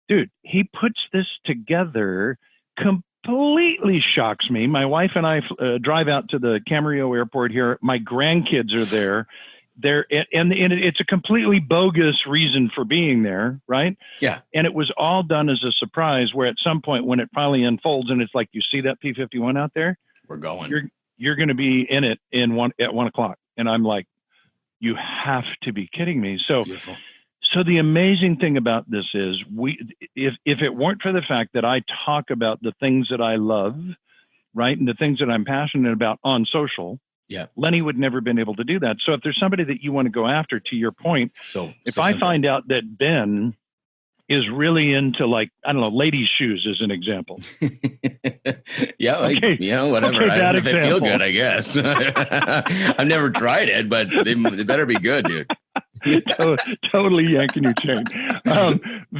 Dude, he puts this together, completely shocks me. My wife and I drive out to the Camarillo airport here. My grandkids are there. And it's a completely bogus reason for being there, right? Yeah. And it was all done as a surprise, where at some point when it finally unfolds and it's like, you see that P-51 out there? We're going. You're going to be in it at 1 o'clock. And I'm like, you have to be kidding me. So, beautiful. So the amazing thing about this is if it weren't for the fact that I talk about the things that I love, right, and the things that I'm passionate about on social, Lenny would never been able to do that. So if there's somebody that you want to go after, to your point, if I find out that Ben is really into, like, I don't know, ladies' shoes as an example. Whatever. Okay, I don't know if they feel good, I guess. I've never tried it, but they better be good, dude. Totally yanking your chain.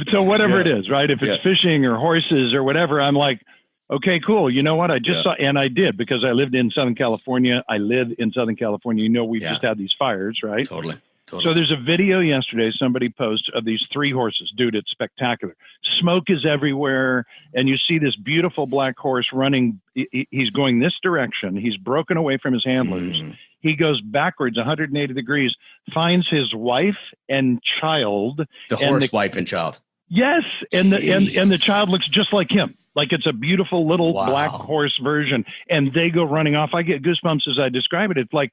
So whatever it is, right? If it's fishing or horses or whatever, I'm like, okay, cool. You know what? I just saw, and I did, because I lived in Southern California. I live in Southern California. You know, we've just had these fires, right? Totally. So there's a video yesterday somebody posted of these 3 horses. Dude, it's spectacular. Smoke is everywhere, and you see this beautiful black horse running. He's going this direction. He's broken away from his handlers. He goes backwards 180 degrees, finds his wife and child. The horse wife and child. Yes, and the child looks just like him. Like it's a beautiful little black horse version, and they go running off. I get goosebumps as I describe it. It's like,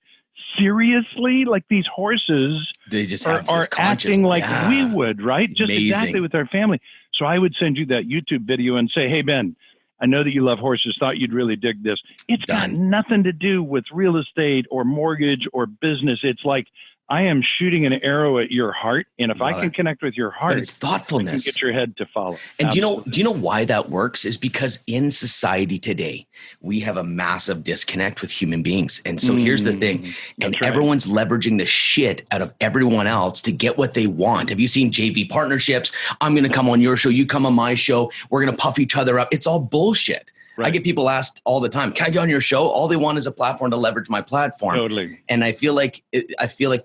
seriously, like these horses, they just are acting like we would, right? Just exactly with our family. So I would send you that YouTube video and say, hey, Ben, I know that you love horses. Thought you'd really dig this. It's got nothing to do with real estate or mortgage or business. It's like, I am shooting an arrow at your heart, and if I can connect with your heart, it's thoughtfulness. I can get your head to follow. And do you know why that works? Is because in society today, we have a massive disconnect with human beings. And so here's the thing, and everyone's leveraging the shit out of everyone else to get what they want. Have you seen JV partnerships? I'm going to come on your show, you come on my show. We're going to puff each other up. It's all bullshit. Right. I get people asked all the time, can I get on your show? All they want is a platform to leverage my platform. Totally. And I feel like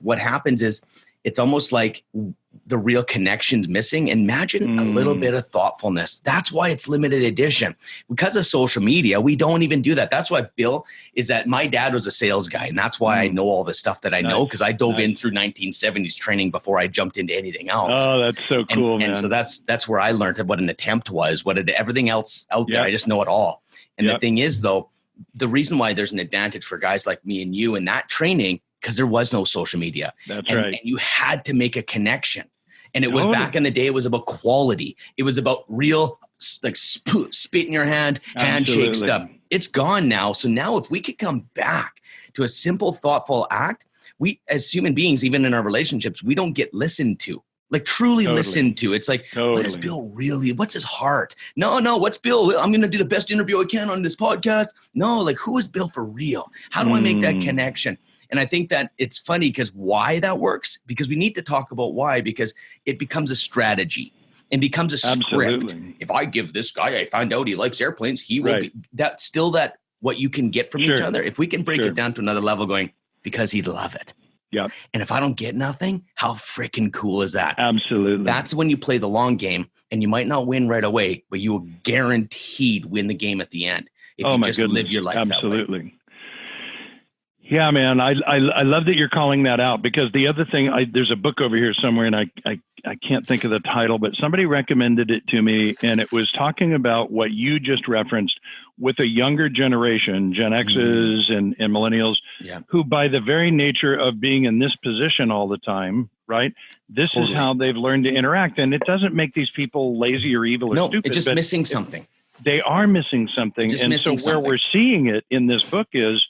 what happens is it's almost like the real connections missing. And imagine a little bit of thoughtfulness. That's why it's limited edition. Because of social media, we don't even do that. That's why, Bill, is that my dad was a sales guy. And that's why I know all the stuff that I know, because I dove in through 1970s training before I jumped into anything else. Oh, that's so cool, man. And so that's where I learned what an attempt was, everything else out there. I just know it all. And the thing is, though, the reason why there's an advantage for guys like me and you in that training, because there was no social media. That's right. And you had to make a connection. And it was back in the day, it was about quality. It was about real, like spit in your hand, handshake stuff. It's gone now. So now if we could come back to a simple, thoughtful act, we as human beings, even in our relationships, we don't get listened to. Like truly listened to. It's like, what is Bill really? What's his heart? No, what's Bill? I'm going to do the best interview I can on this podcast. No, like who is Bill for real? How do I make that connection? And I think that it's funny because why that works, because we need to talk about why, because it becomes a strategy and becomes a script. If I give this guy, I find out he likes airplanes, he will be that what you can get from each other. If we can break it down to another level going, because he'd love it. Yep. And if I don't get nothing, how freaking cool is that? Absolutely. That's when you play the long game, and you might not win right away, but you will guaranteed win the game at the end if you just live your life that way. Yeah, man. I love that you're calling that out, because the other thing, there's a book over here somewhere, and I can't think of the title, but somebody recommended it to me, and it was talking about what you just referenced with a younger generation, Gen X's and millennials, who by the very nature of being in this position all the time, right? This is how they've learned to interact. And it doesn't make these people lazy or evil or stupid. It's just missing something. They are missing something. And so where we're seeing it in this book is,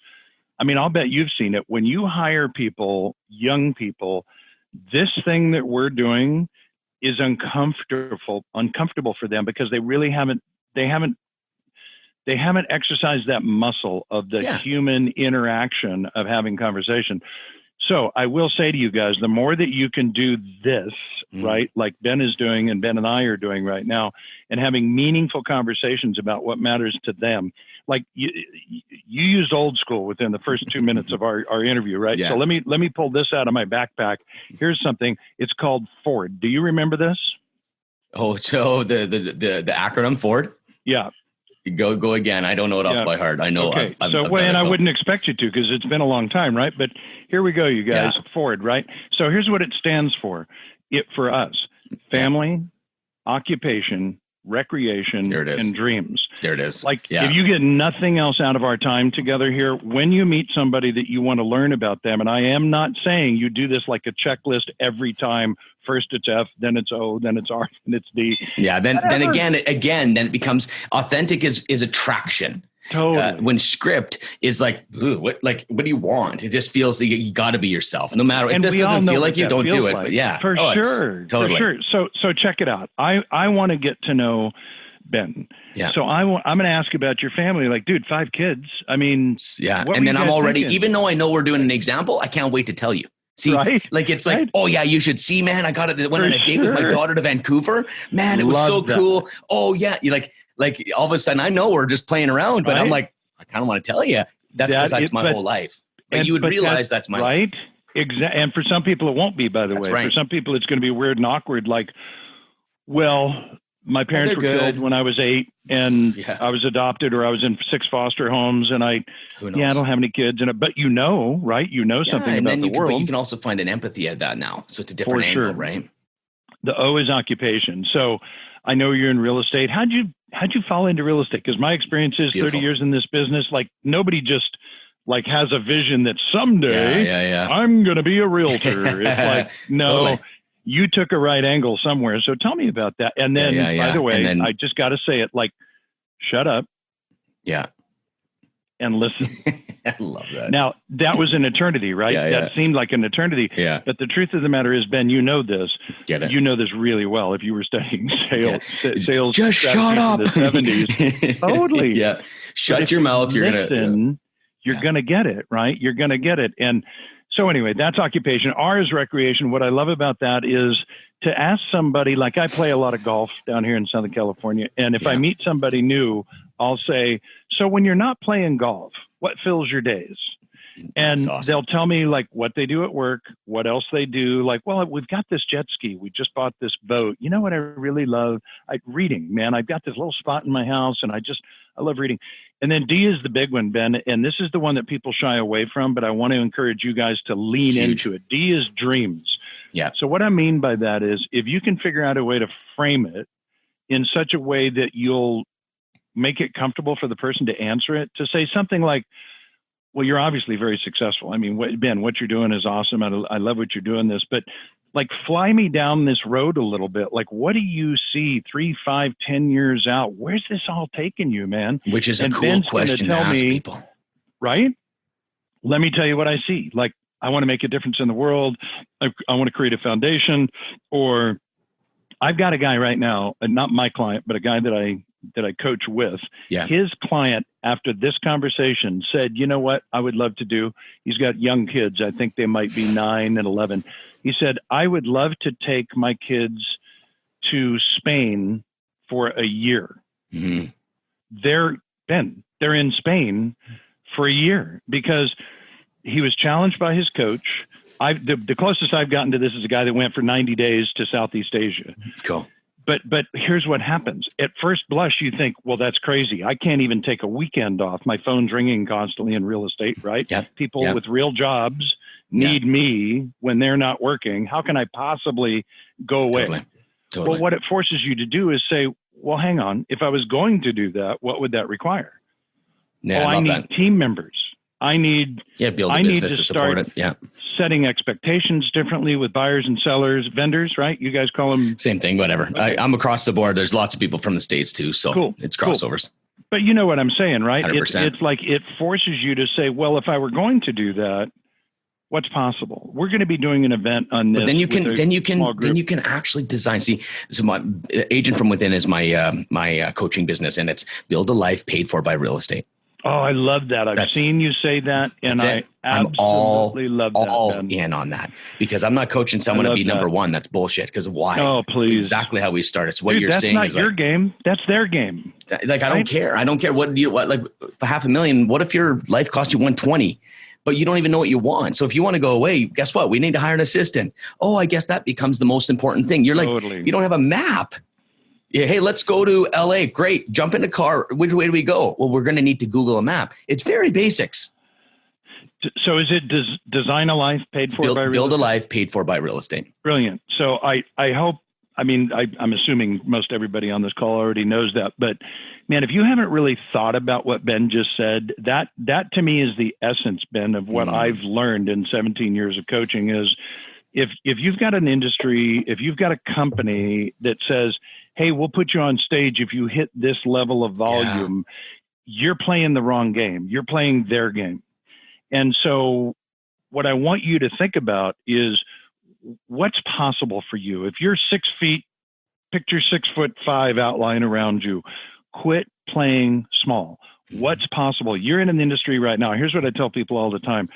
I mean, I'll bet you've seen it. When you hire people, young people, this thing that we're doing is uncomfortable for them, because they really haven't exercised that muscle of the human interaction of having conversation. So I will say to you guys, the more that you can do this, right, like Ben is doing and Ben and I are doing right now, and having meaningful conversations about what matters to them. Like you used old school within the first 2 minutes of our interview, right? Yeah. So let me pull this out of my backpack. Here's something. It's called Ford. Do you remember this? Oh, so the acronym Ford? Yeah. Go again. I don't know it off by heart. I know. Okay. I wouldn't expect you to, because it's been a long time, right? But here we go, you guys. Ford, right? So here's what it stands for. For us, family, occupation, recreation, and dreams. There it is. Like if you get nothing else out of our time together here, when you meet somebody that you want to learn about them, and I am not saying you do this like a checklist every time. First it's F, then it's O, then it's R, then it's D. Yeah. Then again, then it becomes authentic is attraction. Totally. When script is like, what do you want? It just feels like you got to be yourself, no matter if this doesn't feel like you, don't do it. Like. But for sure. So check it out. I want to get to know Ben. Yeah. So I'm going to ask about your family. Like, dude, 5 kids. I mean, And then I'm already, even though I know we're doing an example, I can't wait to tell you. See, like it's like, oh yeah, you should see, man. I went on a date with my daughter to Vancouver. Man, it was so cool. Oh yeah, you like all of a sudden I know we're just playing around, but I'm like, I kind of want to tell you. That's because that's my whole life. But you would realize that's my life. Exactly. And for some people it won't be, by the way. Right. For some people it's going to be weird and awkward. Like, well, my parents were killed when I was 8, and I was adopted, or I was in 6 foster homes, and I don't have any kids. But right? You know something about the world. But you can also find an empathy at that now. So it's a different angle, right? The O is occupation. So I know you're in real estate. How'd you fall into real estate? Because my experience is 30 years in this business. Like nobody just like has a vision that someday I'm going to be a realtor. It's like, no. Totally. You took a right angle somewhere. So tell me about that. And then, by the way, I just got to say it, like, shut up. Yeah. And listen. I love that. Now, that was an eternity, right? That seemed like an eternity. Yeah. But the truth of the matter is, Ben, you know this. Get it. You know this really well if you were studying sales. Just shut up. In the 70s. Totally. Yeah. Shut your mouth. You're going to get it, right? You're going to get it. And so anyway, that's occupation. R is recreation. What I love about that is to ask somebody, like I play a lot of golf down here in Southern California. And if I meet somebody new, I'll say, so when you're not playing golf, what fills your days? And awesome. they'll tell me like what they do at work, what else they do. Like, well, we've got this jet ski. We just bought this boat. You know what I really love? Reading, man. I've got this little spot in my house and I love reading. And then D is the big one, Ben. And this is the one that people shy away from, but I want to encourage you guys to lean into it. D is dreams. Yeah. So what I mean by that is if you can figure out a way to frame it in such a way that you'll make it comfortable for the person to answer it, to say something like, well, you're obviously very successful. I mean, Ben, what you're doing is awesome. I love what you're doing this, but like fly me down this road a little bit. Like, what do you see 3, 5, 10 years out? Where's this all taking you, man? Which is a cool Ben's question to ask people. Right? Let me tell you what I see. Like, I want to make a difference in the world. I want to create a foundation. Or I've got a guy right now, not my client, but a guy that I coach with. Yeah. His client, after this conversation, said, you know what I would love to do? He's got young kids. I think they might be 9 and 11. He said, I would love to take my kids to Spain for a year. Mm-hmm. They're in Spain for a year because he was challenged by his coach. The closest I've gotten to this is a guy that went for 90 days to Southeast Asia. Cool. But here's what happens. At first blush, you think, well, that's crazy. I can't even take a weekend off. My phone's ringing constantly in real estate, right? Yep. People with real jobs need me when they're not working. How can I possibly go away? Totally. Well, what it forces you to do is say, well, hang on. If I was going to do that, what would that require? Yeah, I need team members. I need build a business to support it. Yeah. Setting expectations differently with buyers and sellers, vendors, right? You guys call them same thing, whatever. Okay. I'm across the board. There's lots of people from the States too. So cool. It's crossovers. Cool. But you know what I'm saying, right? 100%. It's like it forces you to say, well, if I were going to do that, what's possible? We're going to be doing an event on this. But then you can actually design. See, so my Agent from Within is my coaching business, and it's build a life paid for by real estate. Oh, I love that. I've seen you say that, and I absolutely love that. All in on that because I'm not coaching someone to be number one. That's bullshit. Because why? Oh, please. Exactly how we started. So what you're saying is your game. That's their game. Like I don't care. I don't care what like for $500,000. What if your life costs you $120? But you don't even know what you want. So if you want to go away, guess what? We need to hire an assistant. Oh, I guess that becomes the most important thing. You're like, you don't have a map. Yeah, hey, let's go to LA. Great. Jump in the car. Which way do we go? Well, we're going to need to Google a map. It's very basics. So is it design a life paid for by real estate? Build a life paid for by real estate. Brilliant. So I hope, I'm assuming most everybody on this call already knows that, but man, if you haven't really thought about what Ben just said, that to me is the essence, Ben, of what I've learned in 17 years of coaching is if you've got an industry, if you've got a company that says, hey, we'll put you on stage if you hit this level of volume, you're playing the wrong game. You're playing their game. And so what I want you to think about is what's possible for you. If you're 6 feet, picture 6'5" outline around you. Quit playing small. What's possible? You're in an industry right now. Here's what I tell people all the time.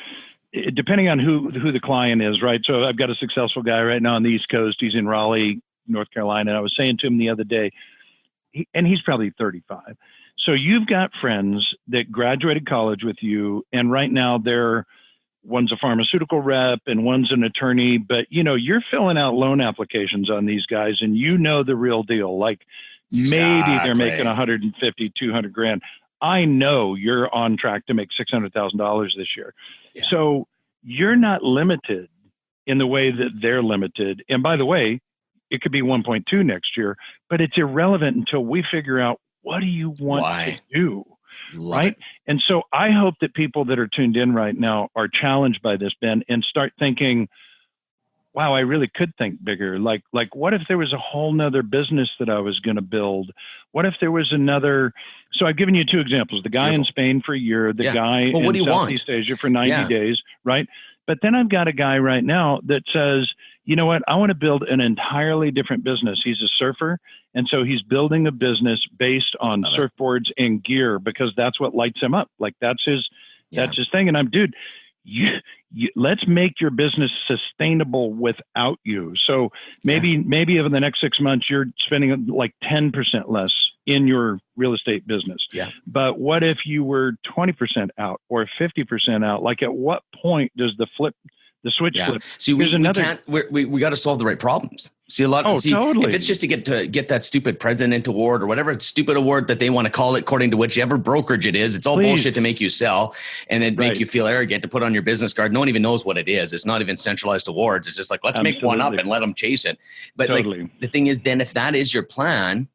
Depending on who the client is, right? So I've got a successful guy right now on the East Coast. He's in Raleigh, North Carolina. And I was saying to him the other day, and he's probably 35. So you've got friends that graduated college with you, and right now one's a pharmaceutical rep and one's an attorney, but you're filling out loan applications on these guys, and the real deal. Like maybe they're making 150, 200 grand. I know you're on track to make $600,000 this year. Yeah. So you're not limited in the way that they're limited. And by the way, it could be 1.2 next year, but it's irrelevant until we figure out what do you want to do, right? And so I hope that people that are tuned in right now are challenged by this, Ben, and start thinking, wow, I really could think bigger. Like what if there was a whole nother business that I was going to build? What if there was another? So I've given you 2 examples, the guy in Spain for a year, the guy in Southeast Asia for 90 days, right? But then I've got a guy right now that says, you know what? I want to build an entirely different business. He's a surfer. And so he's building a business based on surfboards and gear because that's what lights him up. Like that's his thing. And I'm, dude, let's make your business sustainable without you. So maybe over the next 6 months, you're spending like 10% less in your real estate business. Yeah. But what if you were 20% out or 50% out? Like, at what point does the switch flip? See, we got to solve the right problems. See, Totally. If it's just to get that stupid president award or whatever stupid award that they want to call it, according to whichever brokerage it is, it's all bullshit to make you sell and then make you feel arrogant to put on your business card. No one even knows what it is. It's not even centralized awards. It's just like, let's make one up and let them chase it. But like, the thing is, then if that is your plan,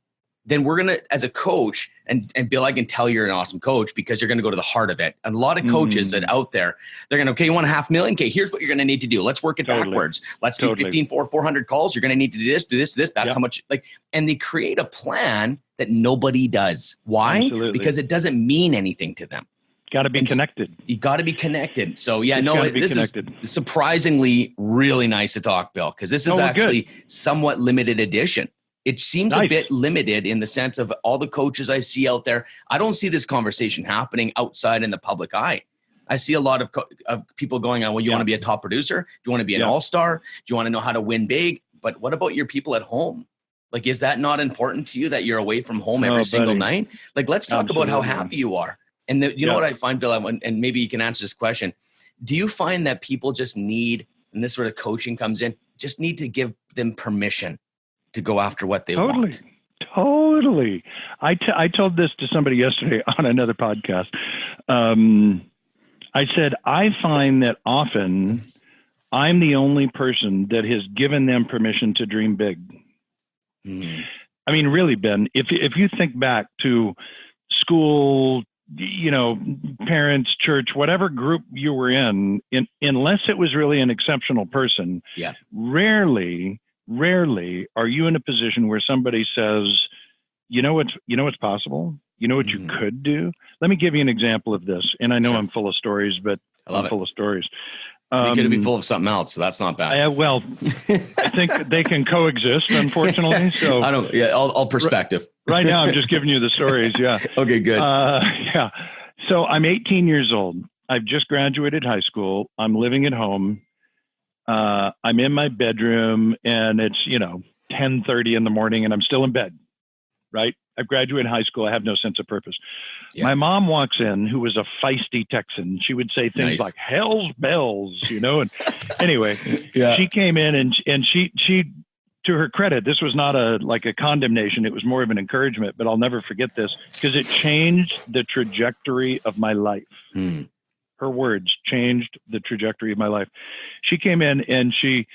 then we're going to, as a coach, and Bill, I can tell you're an awesome coach because you're going to go to the heart of it. And a lot of coaches that out there, they're going to, okay, you want $500,000? Okay, here's what you're going to need to do. Let's work it backwards. Let's do 400 calls. You're going to need to do this. That's how much, and they create a plan that nobody does. Why? Absolutely. Because it doesn't mean anything to them. Got to be connected. You got to be connected. So this connected. Is surprisingly really nice to talk, Bill, because this is actually somewhat limited edition. It seems a bit limited in the sense of all the coaches I see out there. I don't see this conversation happening outside in the public eye. I see a lot of people going on, well, you want to be a top producer? Do you want to be an all-star? Do you want to know how to win big? But what about your people at home? Like, is that not important to you that you're away from home every single night? Like, let's talk about how happy you are. And you know what I find, Bill, and maybe you can answer this question. Do you find that people just need, and this sort of coaching comes in, just need to give them permission to go after what they want? Totally. I told this to somebody yesterday on another podcast. I said, I find that often I'm the only person that has given them permission to dream big. I mean, really, Ben, if you think back to school, parents, church, whatever group you were in, unless it was really an exceptional person, rarely are you in a position where somebody says, you know what's possible? You know what you could do? Let me give you an example of this. And I know I'm full of stories, but I'm full of stories. You could be full of something else, so that's not bad. I think they can coexist, unfortunately. So I don't. Yeah, all perspective. Right now, I'm just giving you the stories. Yeah. Okay. Good. So I'm 18 years old. I've just graduated high school. I'm living at home. I'm in my bedroom, and it's 10:30 in the morning, and I'm still in bed. Right. I've graduated high school. I have no sense of purpose. Yeah. My mom walks in, who was a feisty Texan. She would say things like "hell's bells," and anyway, she came in and she, to her credit, this was not a condemnation. It was more of an encouragement, but I'll never forget this because it changed the trajectory of my life. Her words changed the trajectory of my life. She came in and she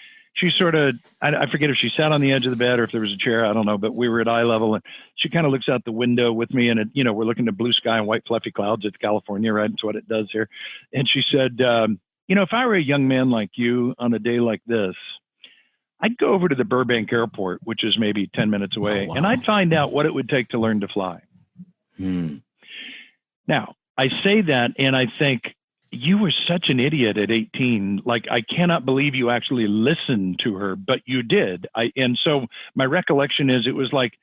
sort of, I forget if she sat on the edge of the bed or if there was a chair, I don't know, but we were at eye level, and she kind of looks out the window with me, and we're looking at blue sky and white fluffy clouds. It's California, right? It's what it does here. And she said, if I were a young man like you on a day like this, I'd go over to the Burbank airport, which is maybe 10 minutes away, and I'd find out what it would take to learn to fly. Now, I say that, and I think, you were such an idiot at 18. Like, I cannot believe you actually listened to her, but you did. And so my recollection is it was like,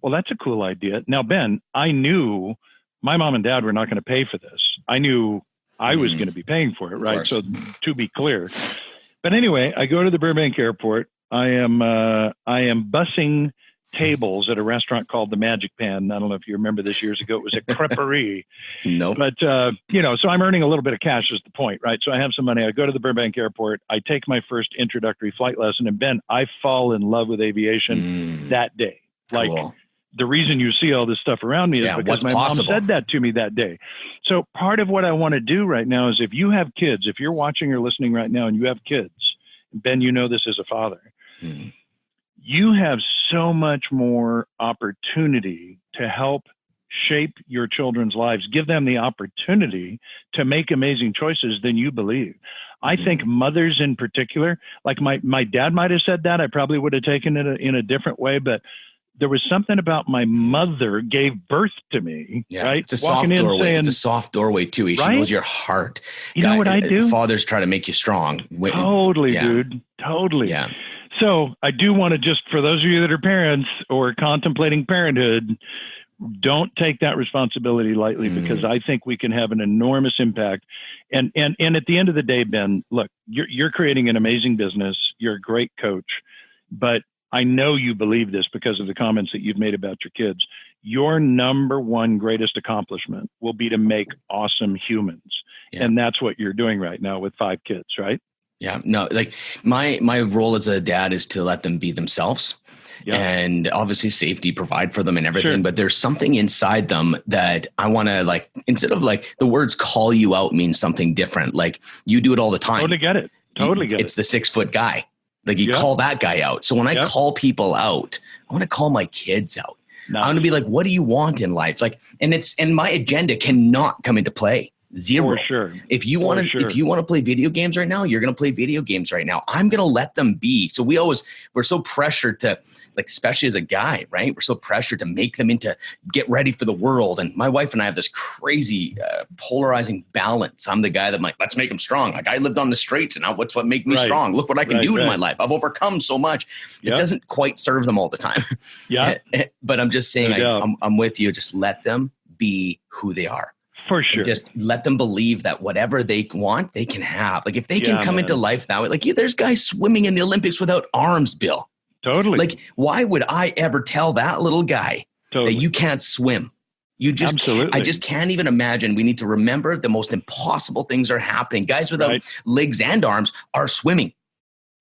well, that's a cool idea. Now, Ben, I knew my mom and dad were not going to pay for this. I knew I was going to be paying for it, right? So to be clear. But anyway, I go to the Burbank airport. I am bussing tables at a restaurant called the Magic Pan. I don't know if you remember this years ago. It was a creperie. No. But, so I'm earning a little bit of cash is the point, right? So I have some money. I go to the Burbank airport. I take my first introductory flight lesson. And Ben, I fall in love with aviation that day. Like, the reason you see all this stuff around me is because my mom said that to me that day. So part of what I want to do right now is, if you have kids, if you're watching or listening right now and you have kids, Ben, this as a father, you have so much more opportunity to help shape your children's lives, give them the opportunity to make amazing choices than you believe. I think mothers in particular, like my dad might have said that, I probably would have taken it in a different way, but there was something about my mother gave birth to me, right? It's a soft doorway. It's a soft doorway too. She knows your heart. You know what I do? Fathers try to make you strong. Totally, dude. Totally. Yeah. So I do want to just, for those of you that are parents or contemplating parenthood, don't take that responsibility lightly, because I think we can have an enormous impact. And at the end of the day, Ben, look, you're creating an amazing business. You're a great coach, but I know you believe this because of the comments that you've made about your kids. Your number one greatest accomplishment will be to make awesome humans. Yeah. And that's what you're doing right now with 5 kids, right? Yeah, no, like my role as a dad is to let them be themselves. Yeah. And obviously safety, provide for them and everything. Sure. But there's something inside them that I want to, like, instead of like the words call you out means something different. Like, you do it all the time. Totally get it. It's the 6-foot guy. Like, you call that guy out. So when I call people out, I want to call my kids out. Nice. I want to be like, what do you want in life? Like, and my agenda cannot come into play. Zero. For sure. If you want to play video games right now, you're going to play video games right now. I'm going to let them be. So we're so pressured to, like, especially as a guy, right? We're so pressured to make them into get ready for the world. And my wife and I have this crazy polarizing balance. I'm the guy that like, let's make them strong. Like, I lived on the streets, and now what's what make me strong? Look what I can do in my life. I've overcome so much. It doesn't quite serve them all the time. Yeah. But I'm just saying, I'm with you. Just let them be who they are. For sure. And just let them believe that whatever they want, they can have. Like, if they can come into life that way, like, there's guys swimming in the Olympics without arms, Bill. Totally. Like, why would I ever tell that little guy that you can't swim? You just Absolutely. I just can't even imagine. We need to remember the most impossible things are happening. Guys without legs and arms are swimming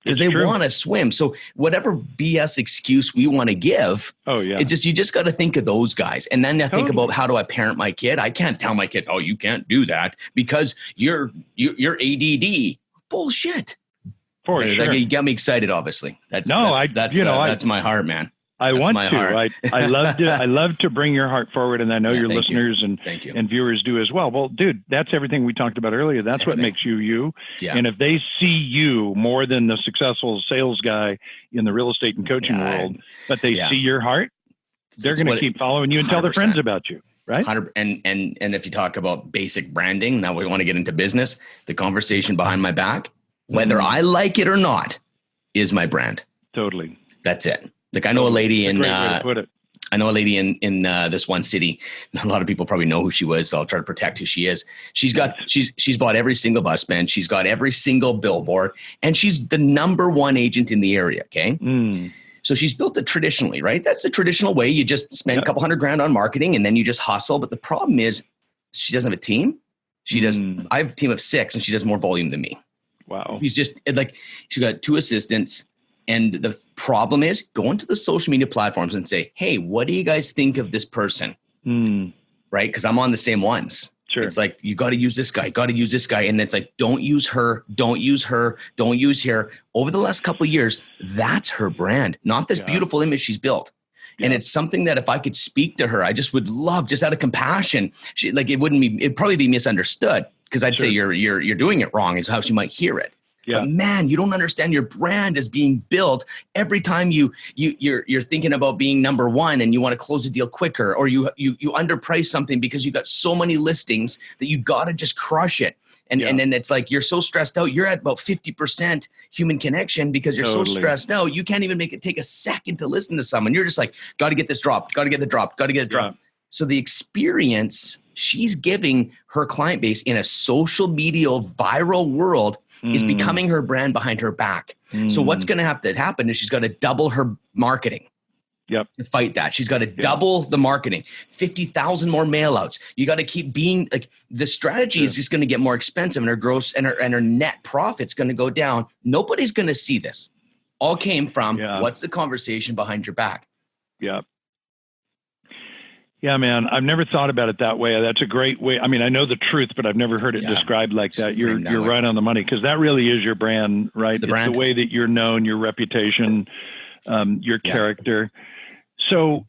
because they want to swim. So whatever BS excuse we want to give, it's just, you just got to think of those guys. And then I think about, how do I parent my kid? I can't tell my kid, oh, you can't do that because you're ADD. Bullshit. For sure. Like, you got me excited, obviously. That's my heart, man. I love to bring your heart forward, and I know your listeners and viewers do as well. Well, dude, that's everything we talked about earlier. That's what makes you you. Yeah. And if they see you more than the successful sales guy in the real estate and coaching world, but they see your heart, they're going to keep following you and 100%. Tell their friends about you. Right. And if you talk about basic branding, now we want to get into business. The conversation behind my back, whether I like it or not, is my brand. Totally. That's it. Like, I know a lady in this one city. A lot of people probably know who she was, so I'll try to protect who she is. She's bought every single bus bench. She's got every single billboard, and she's the number one agent in the area. Okay. So she's built it traditionally, right? That's the traditional way. You just spend a couple $100,000 on marketing, and then you just hustle. But the problem is, she doesn't have a team. I have a team of 6, and she does more volume than me. Wow. She's just like, she's got 2 assistants. And the problem is, go into the social media platforms and say, hey, what do you guys think of this person? Right? Because I'm on the same ones. Sure. It's like, you got to use this guy, got to use this guy. And it's like, don't use her, don't use her, don't use her. Over the last couple of years, that's her brand, not this beautiful image she's built. Yeah. And it's something that if I could speak to her, I just would love, just out of compassion. It'd probably be misunderstood, because I'd say you're doing it wrong is how she might hear it. Yeah. But man, you don't understand. Your brand is being built every time you're thinking about being number one and you want to close a deal quicker, or you underprice something because you got so many listings that you got to just crush it. And then it's like, you're so stressed out. You're at about 50% human connection because you're so stressed out. You can't even make it take a second to listen to someone. You're just like, got to get this dropped, got to get the drop, got to get it dropped. So the experience she's giving her client base in a social media viral world is becoming her brand behind her back. So what's going to have to happen is she's got to double her marketing. Yep. To fight that. She's got to double the marketing, 50,000 more mail outs. You got to keep being like, the strategy is just going to get more expensive, and her gross and her net profit's going to go down. Nobody's going to see this. All came from what's the conversation behind your back? Yep. Yeah, man, I've never thought about it that way. That's a great way. I mean, I know the truth, but I've never heard it described like that. You're right on the money, because that really is your brand, right? It's the way that you're known, your reputation, your character. So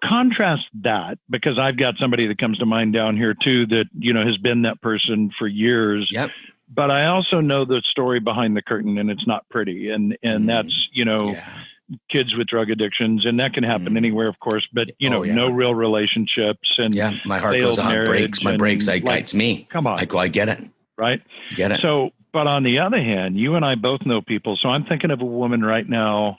contrast that, because I've got somebody that comes to mind down here too that, has been that person for years. Yep. But I also know the story behind the curtain, and it's not pretty. And that's, kids with drug addictions, and that can happen anywhere, of course, but no real relationships, and my heart goes on breaks. My brakes, it's me. Come on. I get it. Right. Get it. So, but on the other hand, you and I both know people. So I'm thinking of a woman right now.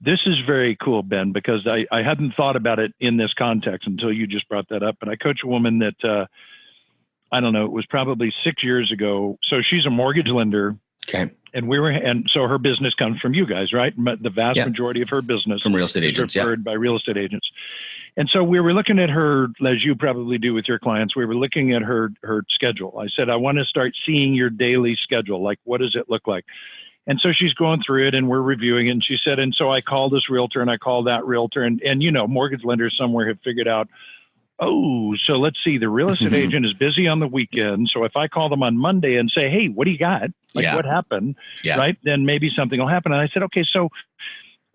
This is very cool, Ben, because I hadn't thought about it in this context until you just brought that up. But I coach a woman that, I don't know, it was probably 6 years ago. So she's a mortgage lender. Okay. And so her business comes from you guys, right? But the vast majority of her business from real estate agents, is referred by real estate agents. And so we were looking at her, as you probably do with your clients, we were looking at her schedule. I said, I want to start seeing your daily schedule. Like, what does it look like? And so she's going through it and we're reviewing it. And she said, and so I call this realtor and I call that realtor. And you know, mortgage lenders somewhere have figured out, oh, so let's see, the real estate agent is busy on the weekend. So if I call them on Monday and say, hey, what do you got? Like, what happened? Right? Then maybe something will happen. And I said, okay, so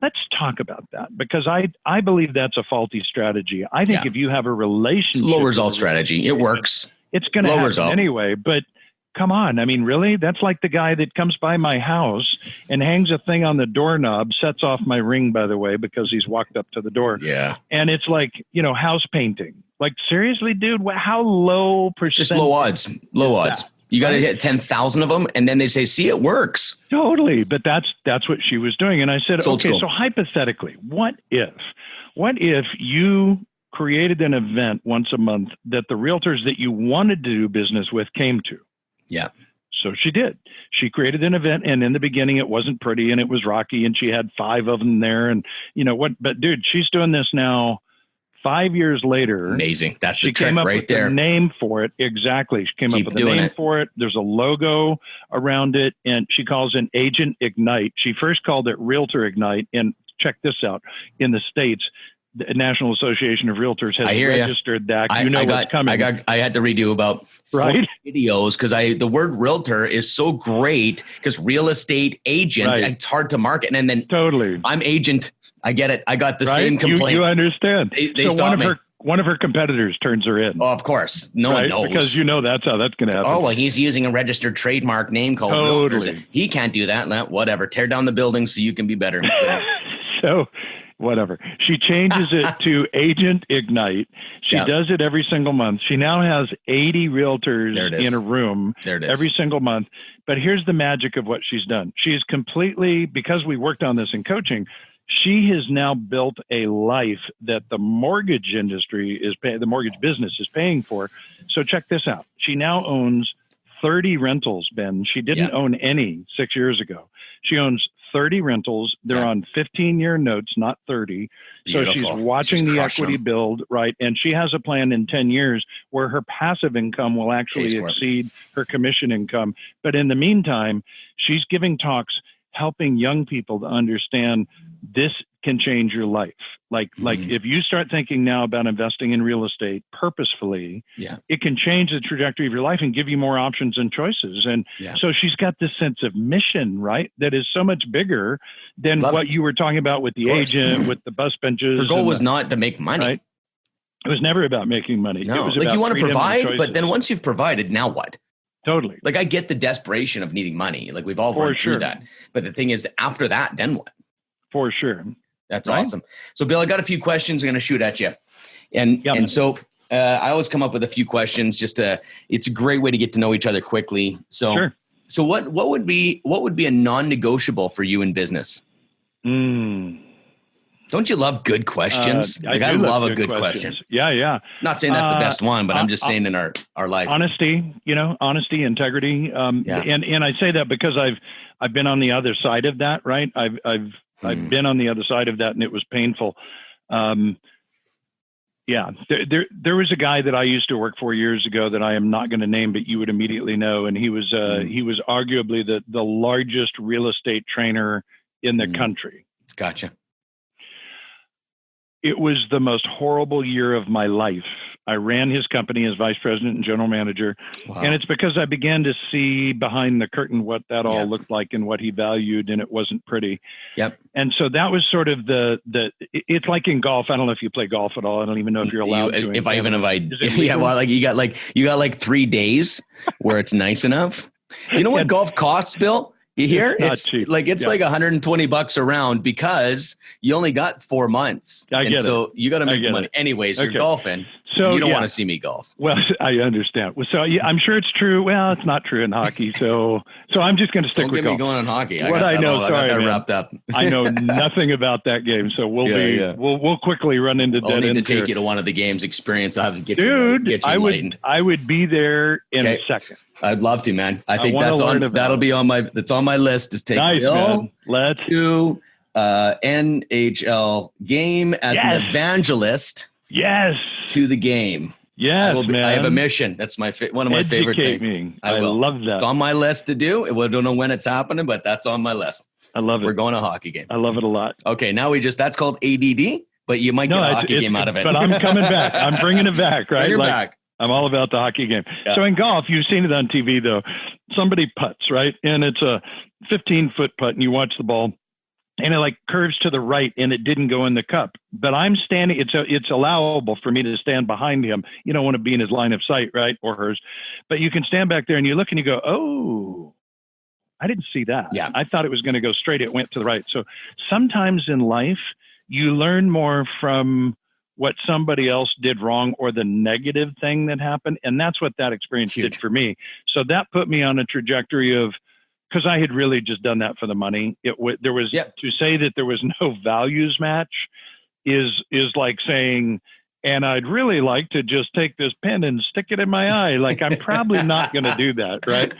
let's talk about that, because I believe that's a faulty strategy. I think if you have a relationship, low result strategy, it works. It's going to happen anyway. But come on, I mean, really? That's like the guy that comes by my house and hangs a thing on the doorknob, sets off my ring, by the way, because he's walked up to the door. Yeah. And it's like, you know, house painting. Like, seriously, dude, how low percent? Just low odds. Low odds. You got to hit 10,000 of them, and then they say, see, it works. Totally. But that's what she was doing. And I said, okay, so hypothetically, what if you created an event once a month that the realtors that you wanted to do business with came to? Yeah. So she did. She created an event, and in the beginning it wasn't pretty and it was rocky, and she had 5 of them there, and you know what, but dude, she's doing this now 5 years later. Amazing. That's the trick right there. The name for it. Exactly. She came up with the name for it. There's a logo around it, and she calls it Agent Ignite. She first called it Realtor Ignite, and check this out. In the States, the National Association of Realtors has registered that. What's coming. I had to redo about 4 videos because the word realtor is so great, because real estate agent, it's hard to market. And then I'm agent. I get it. I got the same complaint. You understand. They stopped me. One of her competitors turns her in. Oh, of course. No one knows. Because that's how that's going to happen. Oh, well, he's using a registered trademark name called Realtors. He can't do that. Whatever. Tear down the building so you can be better. So whatever. She changes it to Agent Ignite. She does it every single month. She now has 80 realtors in a room every single month. But here's the magic of what she's done. She's completely, because we worked on this in coaching, she has now built a life that the mortgage industry the mortgage business is paying for. So check this out. She now owns 30 rentals, Ben. She didn't own any 6 years ago. She owns 30 rentals. They're on 15-year notes, not 30. Beautiful. So she's watching the equity build, right? And she has a plan in 10 years where her passive income will actually exceed her commission income. But in the meantime, she's giving talks helping young people to understand this can change your life. Like if you start thinking now about investing in real estate purposefully, it can change the trajectory of your life and give you more options and choices. And so she's got this sense of mission, right? That is so much bigger than what you were talking about with the agent, with the bus benches. Her goal was not to make money. Right? It was never about making money. No, it was like about you want to provide, but then choices. once you've provided, now what? Totally. Like I get the desperation of needing money. Like we've all run through that. But the thing is, after that, then what? For sure. That's awesome. So Bill, I got a few questions I'm going to shoot at you. And so I always come up with a few questions it's a great way to get to know each other quickly. So, so what would be a non-negotiable for you in business? Don't you love good questions? I love a good question. Yeah. Not saying that's the best one, but I'm just saying in our life. Honesty, integrity. And I say that because I've been on the other side of that, right? I've been on the other side of that, and it was painful. There was a guy that I used to work for years ago that I am not going to name, but you would immediately know. And he was arguably the largest real estate trainer in the country. Gotcha. It was the most horrible year of my life. I ran his company as vice president and general manager. Wow. And it's because I began to see behind the curtain what that all looked like and what he valued, and it wasn't pretty. Yep. And so that was sort of it's like in golf. I don't know if you play golf at all. I don't even know if you're allowed to. You got like 3 days where it's nice enough. Do you know what golf costs, Bill? You hear? It's cheap. Like like $120 a round because you only got 4 months. I get so it. you got to make the money. Anyways, you're golfing. So you don't want to see me golf. Well, I understand. Well, so I'm sure it's true. Well, it's not true in hockey. So I'm just going to stick with golf. Don't get me going on hockey. What I know, I sorry, got that man. wrapped up. I know nothing about that game, so we'll quickly run into dead ends. I'll need to take you to one of the games, experience. I'll have to get Dude, you enlightened. I would be there in a second. I'd love to, man. I think that'll be on my list. Is take Bill to NHL game as an evangelist. Yes. To the game. Yes, man. I have a mission. That's one of my favorite things. I love that. It's on my list to do. I don't know when it's happening, but that's on my list. I love it. We're going to a hockey game. I love it a lot. Okay, now that's called ADD, but you might get a hockey game out of it. But I'm coming back. I'm bringing it back, right? Bring it back. I'm all about the hockey game. Yeah. So in golf, you've seen it on TV, though. Somebody putts, right? And it's a 15-foot putt, and you watch the ball, and it like curves to the right, and it didn't go in the cup. But I'm standing. It's allowable for me to stand behind him. You don't want to be in his line of sight, right, or hers. But you can stand back there, and you look, and you go, oh, I didn't see that. Yeah. I thought it was going to go straight. It went to the right. So sometimes in life, you learn more from what somebody else did wrong or the negative thing that happened. And that's what that experience did for me. So that put me on a trajectory of, because I had really just done that for the money. There was to say that there was no values match is like saying, and I'd really like to just take this pen and stick it in my eye. Like, I'm probably not going to do that. Right.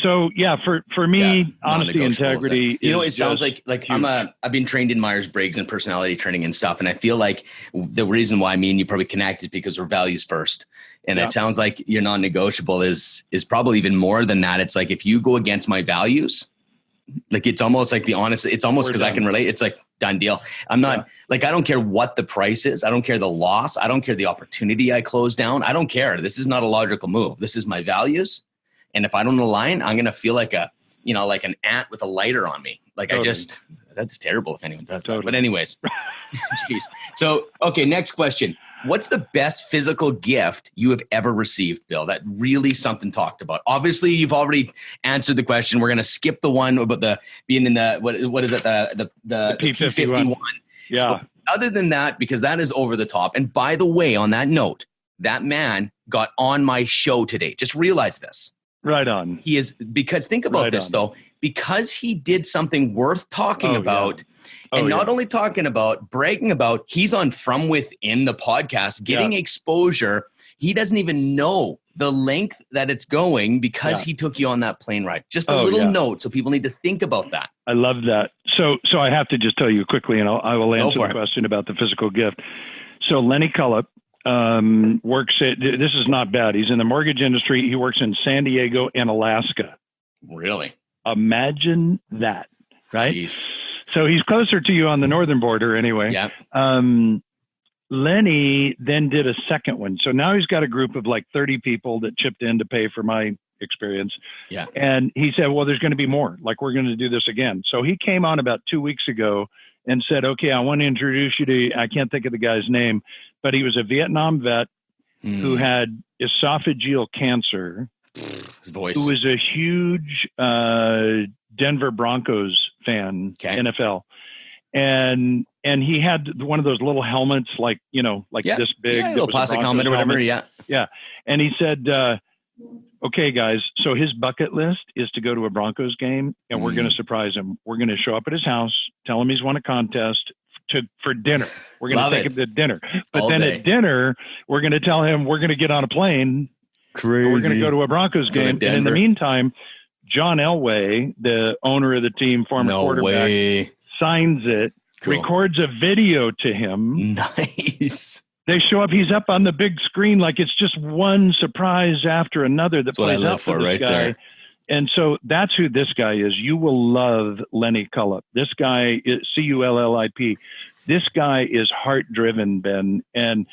So yeah, for me, honesty, integrity. It sounds like I've been trained in Myers-Briggs and personality training and stuff. And I feel like the reason why me and you probably connect is because we're values first. And it sounds like your non-negotiable is probably even more than that. It's like, if you go against my values, like, it's almost like it's almost because I can relate. It's like done deal. I'm not like, I don't care what the price is. I don't care the loss. I don't care the opportunity I close down. I don't care. This is not a logical move. This is my values. And if I don't align, I'm going to feel like like an ant with a lighter on me. Like, that's terrible if anyone does that. But anyways, jeez. So, okay. Next question. What's the best physical gift you have ever received, Bill? That really something talked about. Obviously, you've already answered the question. We're going to skip the one about being in the, what is it? The P51. Yeah. So other than that, because that is over the top. And by the way, on that note, that man got on my show today. Just realize this. Right on. He is, because think about this though, because he did something worth talking about. And not only talking about, bragging about, he's on From Within, the podcast, getting exposure. He doesn't even know the length that it's going because he took you on that plane ride. Just a little note, so people need to think about that. I love that. So I have to just tell you quickly, and I will answer the question about the physical gift. So Lenny Cullip works at, this is not bad, he's in the mortgage industry. He works in San Diego and Alaska. Really? Imagine that, right? Jeez. So he's closer to you on the northern border anyway. Yeah. Lenny then did a second one. So now he's got a group of like 30 people that chipped in to pay for my experience. Yeah. And he said, well, there's going to be more. Like, we're going to do this again. So he came on about 2 weeks ago and said, okay, I want to introduce you to, I can't think of the guy's name, but he was a Vietnam vet who had esophageal cancer. His voice. Who was a huge Denver Broncos fan, NFL. And he had one of those little helmets, like, this big. Yeah, little plastic helmet or whatever, Yeah. And he said, okay, guys, so his bucket list is to go to a Broncos game, and we're going to surprise him. We're going to show up at his house, tell him he's won a contest for dinner. We're going to take him to dinner. But then at dinner, we're going to tell him we're going to get on a plane. Crazy. We're going to go to a Broncos game. And in the meantime, John Elway, the owner of the team, former quarterback, signs it, records a video to him. Nice. They show up. He's up on the big screen like it's just one surprise after another that plays out for this guy. There. And so that's who this guy is. You will love Lenny Cullip. This guy is Cullip. This guy is heart-driven, Ben, and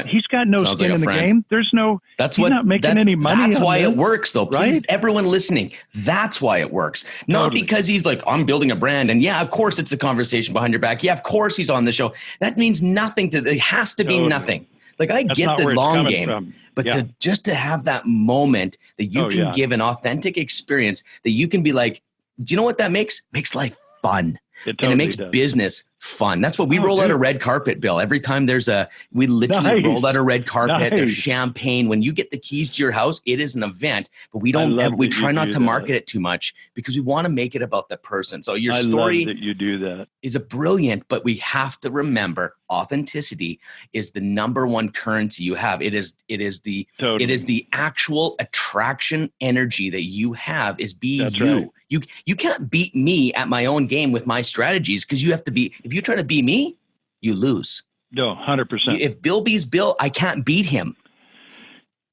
he's got no skin in the game. There's no. He's not making any money. That's why it works, though. Please, everyone listening, that's why it works. Not because he's like, I'm building a brand, and of course it's a conversation behind your back. Yeah, of course he's on the show. That means nothing to. It has to be nothing. Like, I get the long game, but just to have that moment that you can give an authentic experience that you can be like, do you know what that makes? Makes life fun. And it makes business fun. That's what we roll out a red carpet, Bill. Every time we literally roll out a red carpet. There's champagne. When you get the keys to your house, it is an event, but we try not to market it too much because we want to make it about the person. So your story that you do that is a brilliant, but we have to remember authenticity is the number one currency you have. It is the actual attraction energy that you have is be That's you. Right. You can't beat me at my own game with my strategies because you have to be, if you try to be me, you lose. No, 100%. If Bill beats Bill, I can't beat him.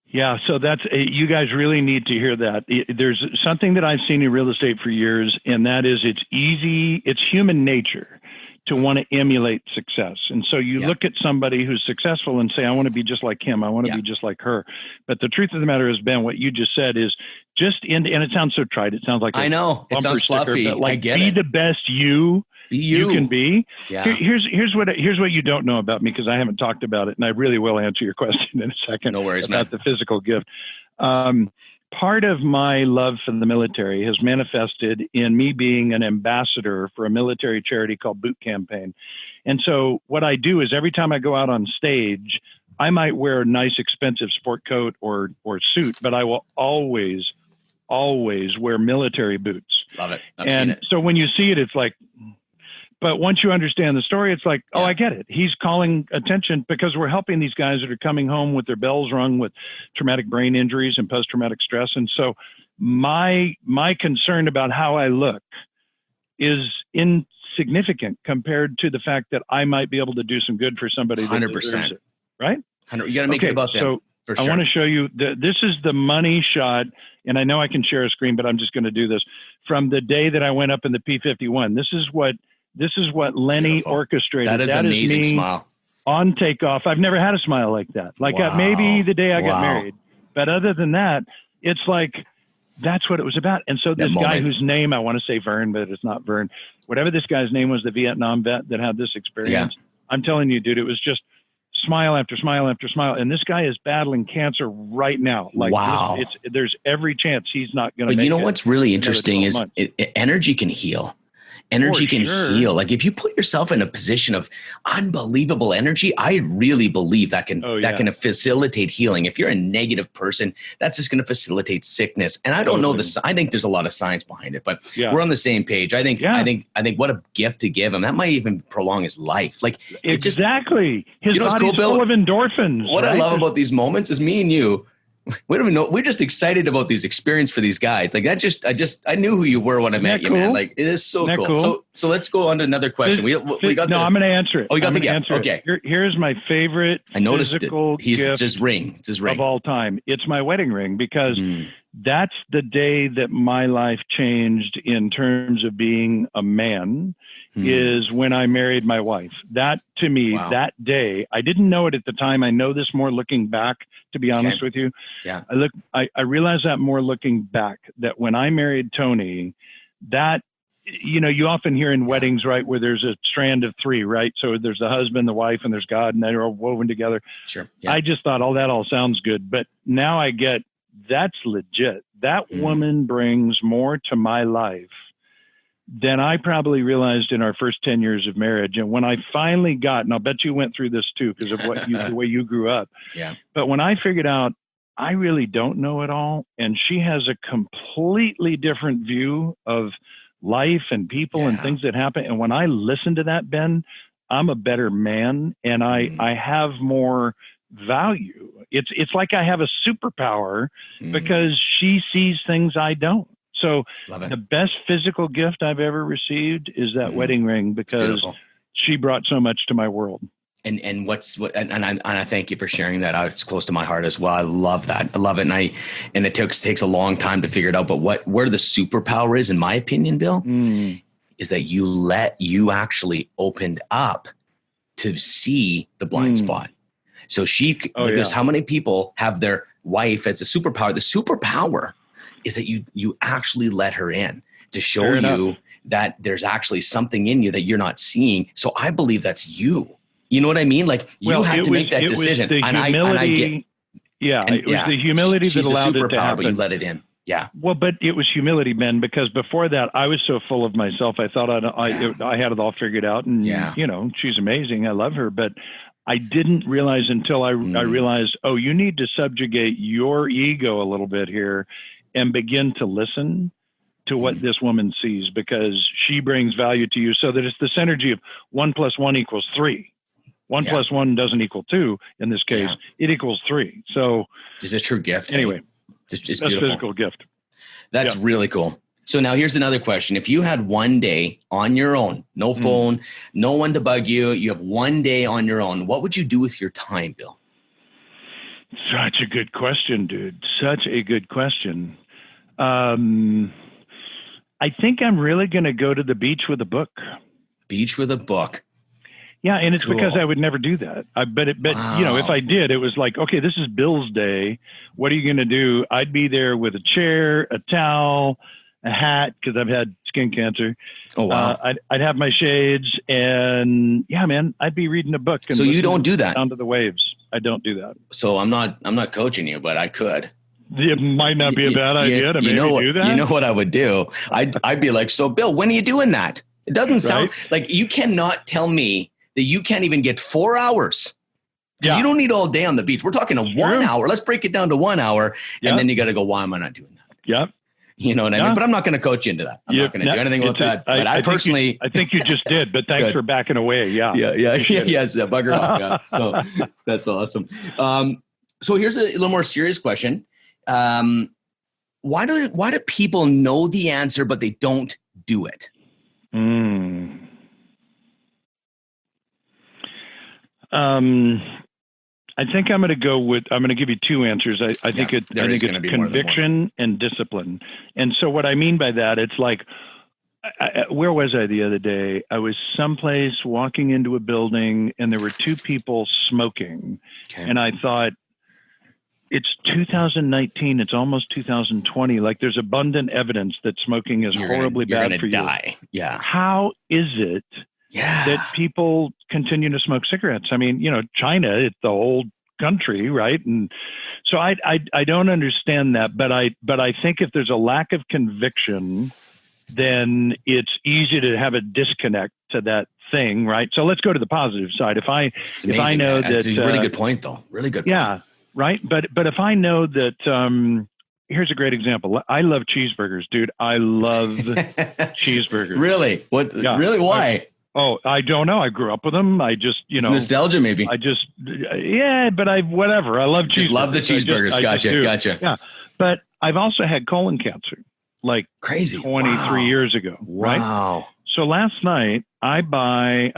Yeah, so you guys really need to hear that. There's something that I've seen in real estate for years, and that is it's human nature to want to emulate success. And so you look at somebody who's successful and say, I want to be just like him. I want to be just like her. But the truth of the matter is, Ben, what you just said is and it sounds so trite. It sounds like I know it sounds fluffy. But like, I get be it. the best you can be. Yeah. Here's what you don't know about me, because I haven't talked about it, and I really will answer your question in a second. No worries, about man. the physical gift. Part of my love for the military has manifested in me being an ambassador for a military charity called Boot Campaign. And so what I do is every time I go out on stage, I might wear a nice, expensive sport coat or suit, but I will always wear military boots. Love it. I've seen it. So when you see it, it's like, but once you understand the story, it's like, oh, I get it. He's calling attention because we're helping these guys that are coming home with their bells rung with traumatic brain injuries and post-traumatic stress. And so my concern about how I look is insignificant compared to the fact that I might be able to do some good for somebody. 100%. It, right? 100. You got to make it about them. So for sure. I want to show you, this is the money shot, and I know I can share a screen, but I'm just going to do this. From the day that I went up in the P-51, this is what Lenny Beautiful. orchestrated. That is an amazing smile. On takeoff. I've never had a smile like that. Like maybe the day I got married. But other than that, it's like, that's what it was about. And so this guy whose name, I want to say Vern, but it's not Vern. Whatever this guy's name was, the Vietnam vet that had this experience. Yeah. I'm telling you, dude, it was just smile after smile after smile. And this guy is battling cancer right now. Like, there's every chance he's not going to make it. But you know what's really interesting is energy can heal. Energy can heal. Like if you put yourself in a position of unbelievable energy, I really believe that can facilitate healing. If you're a negative person, that's just going to facilitate sickness. And I don't know this. I think there's a lot of science behind it, but we're on the same page. I think what a gift to give him. That might even prolong his life. Like exactly. His body's full of endorphins. What I love about these moments is me and you. We don't even know. We're just excited about these experiences for these guys. Like I knew who you were when I met you, man. Like it is so cool. So let's go on to another question. I'm going to answer it. Oh, you got the gift. Okay. Here's my favorite. I noticed physical gift. It's his ring. It's his ring of all time. It's my wedding ring because that's the day that my life changed in terms of being a man. Is when I married my wife. That to me, that day, I didn't know it at the time. I know this more looking back, to be honest with you. Yeah. I realized that more looking back, that when I married Tony, that, you often hear in weddings, right, where there's a strand of three, right? So there's the husband, the wife, and there's God, and they're all woven together. Sure. Yeah. I just thought, that all sounds good. But now I get, that's legit. That woman brings more to my life than I probably realized in our first 10 years of marriage. And when I finally got, and I'll bet you went through this too, because of the way you grew up. Yeah. But when I figured out I really don't know it all, and she has a completely different view of life and people and things that happen. And when I listen to that, Ben, I'm a better man, and I have more value. It's like I have a superpower because she sees things I don't. So the best physical gift I've ever received is that wedding ring, because she brought so much to my world. And I thank you for sharing that. It's close to my heart as well. I love that. I love it. And it takes a long time to figure it out. But where the superpower is, in my opinion, Bill, is that you actually opened up to see the blind spot. So there's how many people have their wife as a superpower. The superpower is that you actually let her in to show you that there's actually something in you that you're not seeing. So I believe that's you. You know what I mean? Like you had to make that decision. It was the humility that allowed it to happen. But you let it in. Yeah. Well, but it was humility, Ben, because before that, I was so full of myself. I thought I had it all figured out. And, she's amazing. I love her. But I didn't realize until I realized, you need to subjugate your ego a little bit here and begin to listen to what this woman sees, because she brings value to you, so that it's this energy of 1 + 1 = 3. 1 + 1 doesn't equal 2 in this case. It equals 3. So it's a true gift. Anyway, it's beautiful. Physical gift. That's really cool. So now here's another question. If you had one day on your own, no phone, no one to bug you, you have one day on your own, what would you do with your time, Bill? Such a good question, dude. Such a good question. I think I'm really going to go to the beach with a book. Beach with a book. Yeah, and it's because I would never do that. But if I did, it was like, okay, this is Bill's day. What are you going to do? I'd be there with a chair, a towel, a hat, because I've had skin cancer. Oh wow! I'd have my shades, and man, I'd be reading a book. And so you don't do that? Down to the waves. I don't do that. So I'm not coaching you, but I could. It might not be a bad idea to maybe do that. You know what I would do? I'd be like, so Bill, when are you doing that? It doesn't sound like you cannot tell me that you can't even get 4 hours. Yeah. You don't need all day on the beach. We're talking 1 hour. Let's break it down to 1 hour. And then you got to go, why am I not doing that? Yep. You know what I mean? But I'm not going to coach you into that. I'm not going to do anything about that. But I personally... I think you just did, but thanks for backing away. Yeah. Yes, bugger off. Yeah. So that's awesome. So here's a little more serious question. Why do people know the answer, but they don't do it? I think I'm going to give you two answers. I think it's conviction and discipline. And so what I mean by that, it's like, where was I the other day? I was someplace walking into a building and there were two people smoking. Okay. And I thought, it's 2019. It's almost 2020. Like, there's abundant evidence that smoking is horribly bad for you. Die. Yeah. How is it that people continue to smoke cigarettes? I mean, China, it's the whole country, right? And so I don't understand that, but I think if there's a lack of conviction, then it's easy to have a disconnect to that thing, right? So let's go to the positive side. If I know that, it's a really good point, though. Really good point. Yeah. Right. But if I know that, here's a great example. I love cheeseburgers, dude. I love cheeseburgers. Really? What? Yeah. Really? Why? I don't know. I grew up with them. I just, nostalgia maybe. But whatever. I love cheeseburgers. Just love the cheeseburgers. Gotcha. Yeah. But I've also had colon cancer, like crazy 23 years ago. Wow. Right? So last night I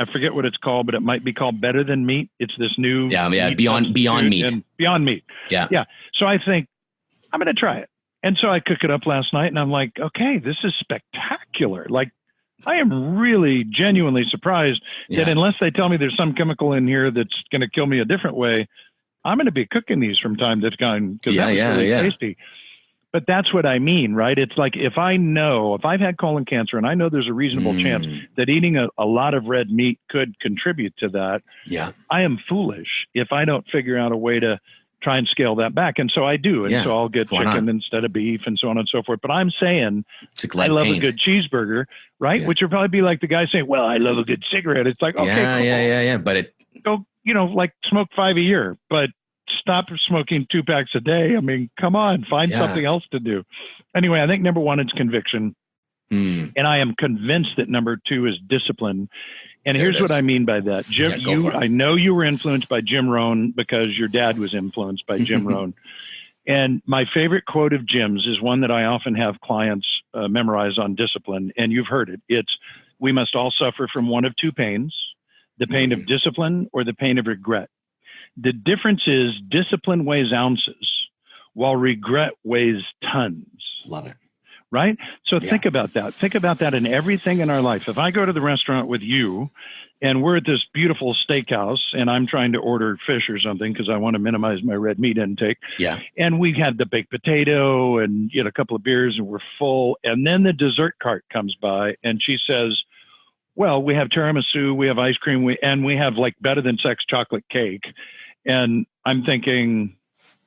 forget what it's called, but it might be called Better Than Meat. It's this new Beyond Meat. And Beyond Meat. Yeah. So I think I'm going to try it. And so I cook it up last night and I'm like, okay, this is spectacular. Like, I am really genuinely surprised that unless they tell me there's some chemical in here that's going to kill me a different way, I'm going to be cooking these from time to time because that was really tasty. But that's what I mean, right? It's like, if I've had colon cancer and I know there's a reasonable chance that eating a lot of red meat could contribute to that, I am foolish if I don't figure out a way to try and scale that back. And so I do. And so I'll get chicken instead of beef and so on and so forth. But I'm saying I love a good cheeseburger, right? Which would probably be like the guy saying, well, I love a good cigarette. It's like, okay, cool. But go, like smoke 5 a year, but stop smoking 2 packs a day. I mean, come on, find something else to do. Anyway, I think number one, it's conviction. And I am convinced that number two is discipline. And here's what I mean by that. Jim, I know you were influenced by Jim Rohn because your dad was influenced by Jim Rohn. And my favorite quote of Jim's is one that I often have clients memorize on discipline. And you've heard it. It's, we must all suffer from one of two pains, the pain of discipline or the pain of regret. The difference is discipline weighs ounces while regret weighs tons. Love it. Right? So think about that. Think about that in everything in our life. If I go to the restaurant with you and we're at this beautiful steakhouse and I'm trying to order fish or something because I want to minimize my red meat intake. Yeah. And we've had the baked potato and a couple of beers and we're full. And then the dessert cart comes by and she says, well, we have tiramisu, we have ice cream, and we have like better than sex chocolate cake. And I'm thinking,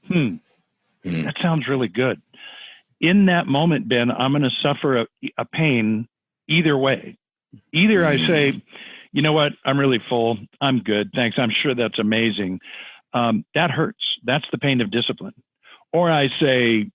that sounds really good. in that moment, Ben, I'm going to suffer a pain either way. Either I say, you know what, I'm really full. I'm good. Thanks. I'm sure that's amazing. That hurts. That's the pain of discipline. Or I say,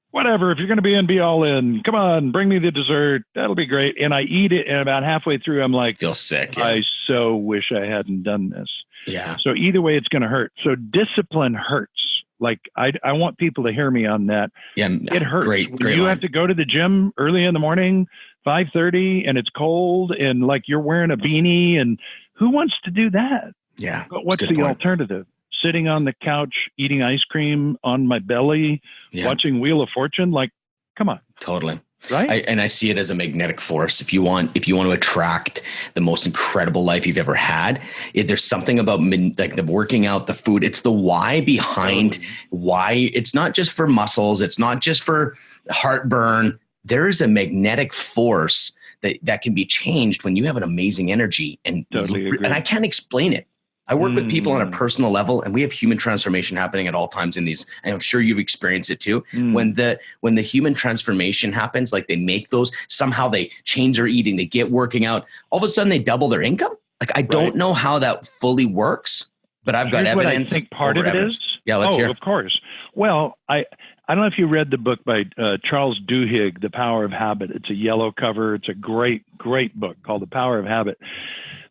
whatever, if you're going to be in, be all in. Come on, bring me the dessert. That'll be great. And I eat it. And about halfway through, I'm like, feel sick. Yeah. I so wish I hadn't done this. Yeah. So either way, it's going to hurt. So discipline hurts. Like I want people to hear me on that. Yeah. It hurts. Great You line. have to go to the gym early in the morning, 5:30, and it's cold, and like you're wearing a beanie, and who wants to do that? Yeah. But what's the alternative? Sitting on the couch, eating ice cream on my belly, watching Wheel of Fortune. Like, come on. Totally. Right. And I see it as a magnetic force. If you want to attract the most incredible life you've ever had, there's something about like the working out, the food. It's the why behind why. It's not just for muscles. It's not just for heartburn. There is a magnetic force that can be changed when you have an amazing energy. And I can't explain it. I work with people on a personal level, and we have human transformation happening at all times in these. And I'm sure you've experienced it too. When the human transformation happens, like they make those, somehow they change their eating, they get working out, all of a sudden they double their income. Like I don't know how that fully works, but I've got evidence. What I think part of it is. Yeah, let's hear. Of course. Well, I don't know if you read the book by Charles Duhigg, The Power of Habit. It's a yellow cover. It's a great, great book called The Power of Habit.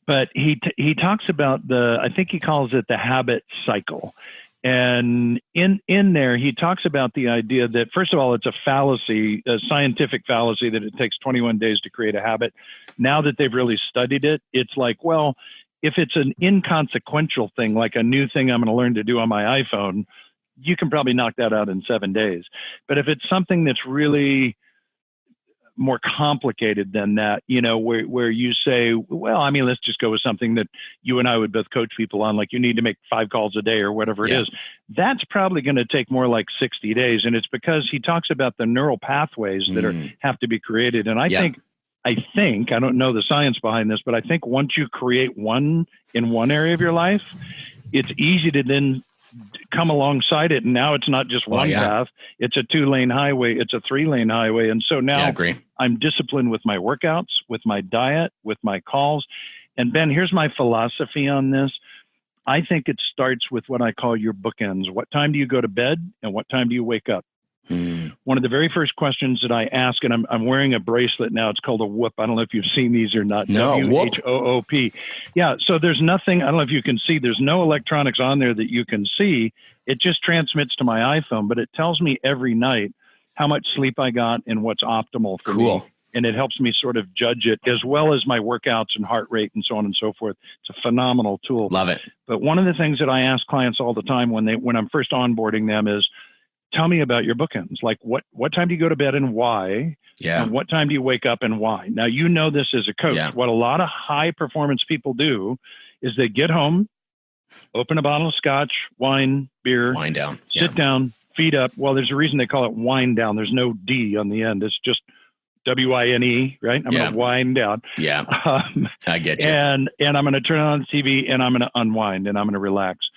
But he talks about I think he calls it the habit cycle. And in there, he talks about the idea that, first of all, it's a fallacy, a scientific fallacy that it takes 21 days to create a habit. Now that they've really studied it, it's like, well, if it's an inconsequential thing, like a new thing I'm going to learn to do on my iPhone, you can probably knock that out in 7 days. But if it's something that's really more complicated than that, where you say, well, I mean, let's just go with something that you and I would both coach people on, like you need to make 5 calls a day or whatever it is. That's probably going to take more like 60 days. And it's because he talks about the neural pathways that have to be created. And I think, I don't know the science behind this, but I think once you create one in one area of your life, it's easy to then come alongside it. And now it's not just one path, it's a 2-lane highway, it's a 3-lane highway. And so now I'm disciplined with my workouts, with my diet, with my calls. And Ben, here's my philosophy on this. I think it starts with what I call your bookends. What time do you go to bed and what time do you wake up? One of the very first questions that I ask, and I'm wearing a bracelet now, it's called a Whoop. I don't know if you've seen these or not. No, WHOOP. Yeah, so there's nothing, I don't know if you can see, there's no electronics on there that you can see. It just transmits to my iPhone, but it tells me every night how much sleep I got and what's optimal for me. And it helps me sort of judge it, as well as my workouts and heart rate and so on and so forth. It's a phenomenal tool. Love it. But one of the things that I ask clients all the time when I'm first onboarding them is, tell me about your bookends. Like what time do you go to bed and why? Yeah. And what time do you wake up and why? Now, you know this as a coach. Yeah. What a lot of high performance people do is they get home, open a bottle of scotch, wine, beer, wind down, sit down, feet up. Well, there's a reason they call it wind down. There's no D on the end. It's just WINE, right? I'm going to wind down. Yeah. I get you. And I'm going to turn on the TV and I'm going to unwind and I'm going to relax.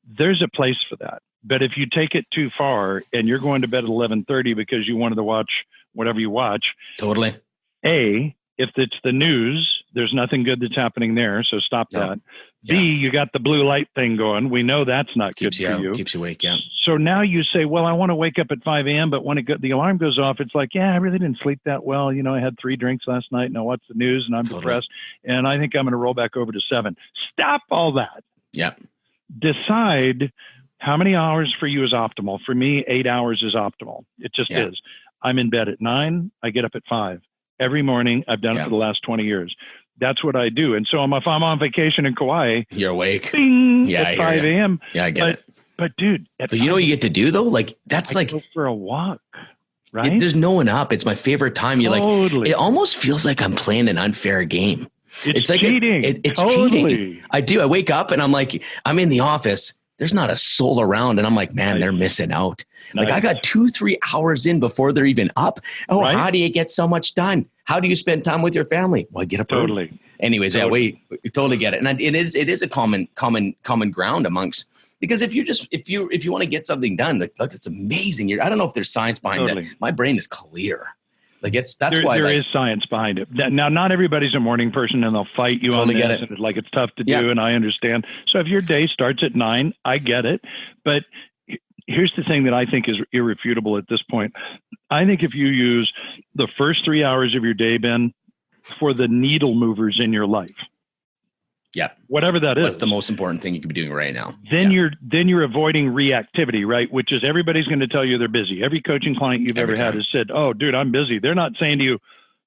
There's a place for that. But if you take it too far and you're going to bed at 11:30 because you wanted to watch whatever you watch. Totally. A, if it's the news, there's nothing good that's happening there. So stop that. B, you got the blue light thing going. We know that's not good for you. Keeps you awake, yeah. So now you say, well, I want to wake up at 5 a.m., but when the alarm goes off, it's like, I really didn't sleep that well. I had 3 drinks last night and I watched the news and I'm depressed. And I think I'm going to roll back over to 7. Stop all that. Yeah. Decide how many hours for you is optimal. For me, 8 hours is optimal. It just is. I'm in bed at 9. I get up at 5. Every morning, I've done it for the last 20 years. That's what I do. And so if I'm on vacation in Kauai, you're awake. Bing, at 5 a.m. Yeah, I get it. But dude, but you know what you get to do though? Like that's I go for a walk, right? There's no one up. It's my favorite time. You totally. It almost feels like I'm playing an unfair game. It's like cheating. It's cheating. I do. I wake up and I'm like, I'm in the office. There's not a soul around. And I'm like, man, they're missing out. Like I got 2-3 hours in before they're even up. Oh, how do you get so much done? How do you spend time with your family? Well, I get up early. anyways, Totally. we totally get it. And it is a common ground amongst, because if you want to get something done, like, look, it's amazing. I don't know if there's science behind Totally. that. My brain is clear. Like that's there, why there is science behind it. Now, not everybody's a morning person, and they'll fight you Totally on get this. it. And it's it's tough to do, and I understand. So if your day starts at 9, I get it. But here's the thing that I think is irrefutable at this point. I think if you use the first 3 hours of your day, Ben, for the needle movers in your life, whatever that is, what's the most important thing you could be doing right now? Then you're avoiding reactivity, right? Which is everybody's going to tell you they're busy. Every coaching client you've ever had has said, "Oh, dude, I'm busy." They're not saying to you,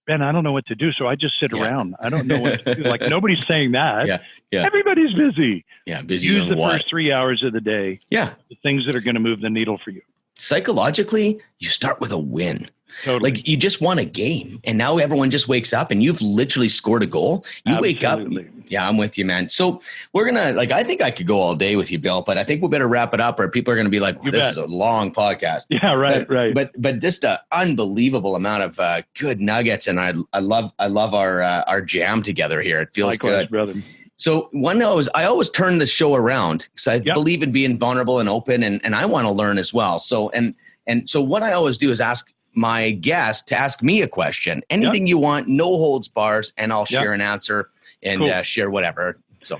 "Ben, I don't know what to do, so I just sit around. I don't know what to do." Like, nobody's saying that. Yeah. Everybody's busy. Yeah, busy. Use the what? first 3 hours of the day. Yeah. The things that are going to move the needle for you. Psychologically, you start with a win. Totally. Like, you just won a game, and now everyone just wakes up and you've literally scored a goal. You wake up. Yeah, I'm with you, man. So we're going to, I think I could go all day with you, Bill, but I think we better wrap it up, or people are going to be like, this is a long podcast. Yeah, right. But just an unbelievable amount of good nuggets. And I love our jam together here. It feels Likewise, good. brother. So I always turn the show around because I believe in being vulnerable and open, and I want to learn as well. So, so what I always do is ask my guest to ask me a question, anything you want, no holds bars, and I'll share an answer and share whatever. So,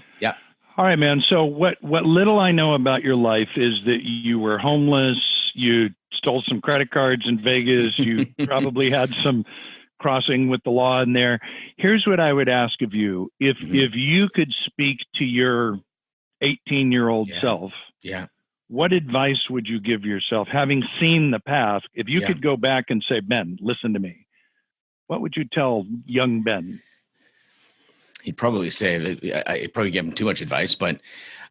All right, man. So what little I know about your life is that you were homeless, you stole some credit cards in Vegas, you probably had some crossing with the law in there. Here's what I would ask of you. If you could speak to your 18-year-old self, what advice would you give yourself, having seen the path? If you could go back and say, Ben, listen to me, what would you tell young Ben? He'd probably say, I'd probably give him too much advice, but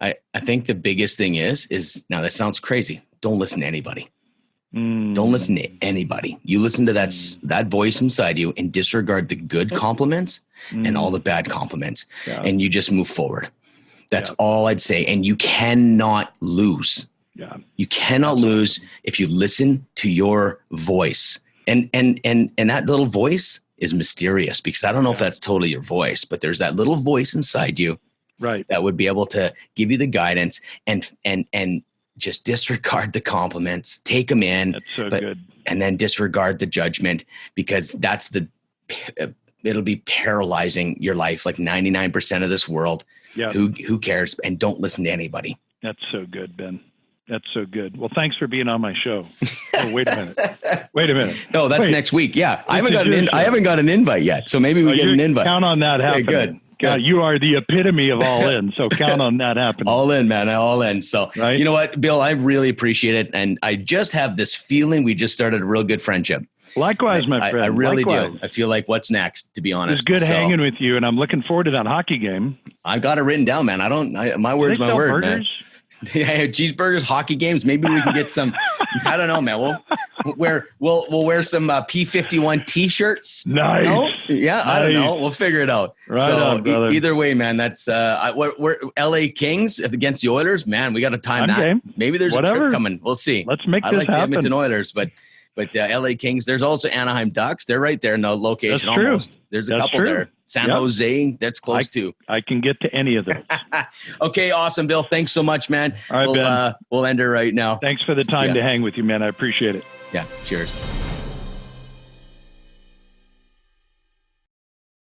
I think the biggest thing is now that sounds crazy. Don't listen to anybody. Don't listen to anybody. You listen to that voice inside you and disregard the good compliments and all the bad compliments, and you just move forward. That's all I'd say. And you cannot lose. You cannot lose if you listen to your voice. And that little voice is mysterious, because I don't know if that's totally your voice, but there's that little voice inside you, that would be able to give you the guidance and just disregard the compliments, take them in, that's so good, and then disregard the judgment, because it'll be paralyzing your life. Like 99% of this world, who cares? And don't listen to anybody. That's so good, Ben. That's so good. Well, thanks for being on my show. Oh, wait a minute. No, that's next week. Yeah. I haven't got an invite yet. So maybe we get an invite. Count on that happening. Good. God, you are the epitome of all in. So count on that happening. All in, man. All in. So, you know what, Bill, I really appreciate it. And I just have this feeling we just started a real good friendship. Likewise, my friend. I really do. I feel like what's next, to be honest. It's good hanging with you, and I'm looking forward to that hockey game. I got it written down, man. My word's my word, burgers? Man. Yeah, cheeseburgers, hockey games. Maybe we can get some. I don't know, man. We'll wear some P51 T-shirts. Nice. No? Yeah, I don't know. We'll figure it out. Right on, brother. Either way, man. That's we're LA Kings against the Oilers. Man, we got to time that. Game. Maybe there's a trip coming. We'll see. Let's make this happen. I like the Edmonton Oilers, but LA Kings. There's also Anaheim Ducks. They're right there in the location. That's almost. True. There's a couple there. San Jose. That's close too. I can get to any of those. Okay, awesome, Bill. Thanks so much, man. All right, Ben. We'll end it right now. Thanks for the time to hang with you, man. I appreciate it. Yeah. Cheers.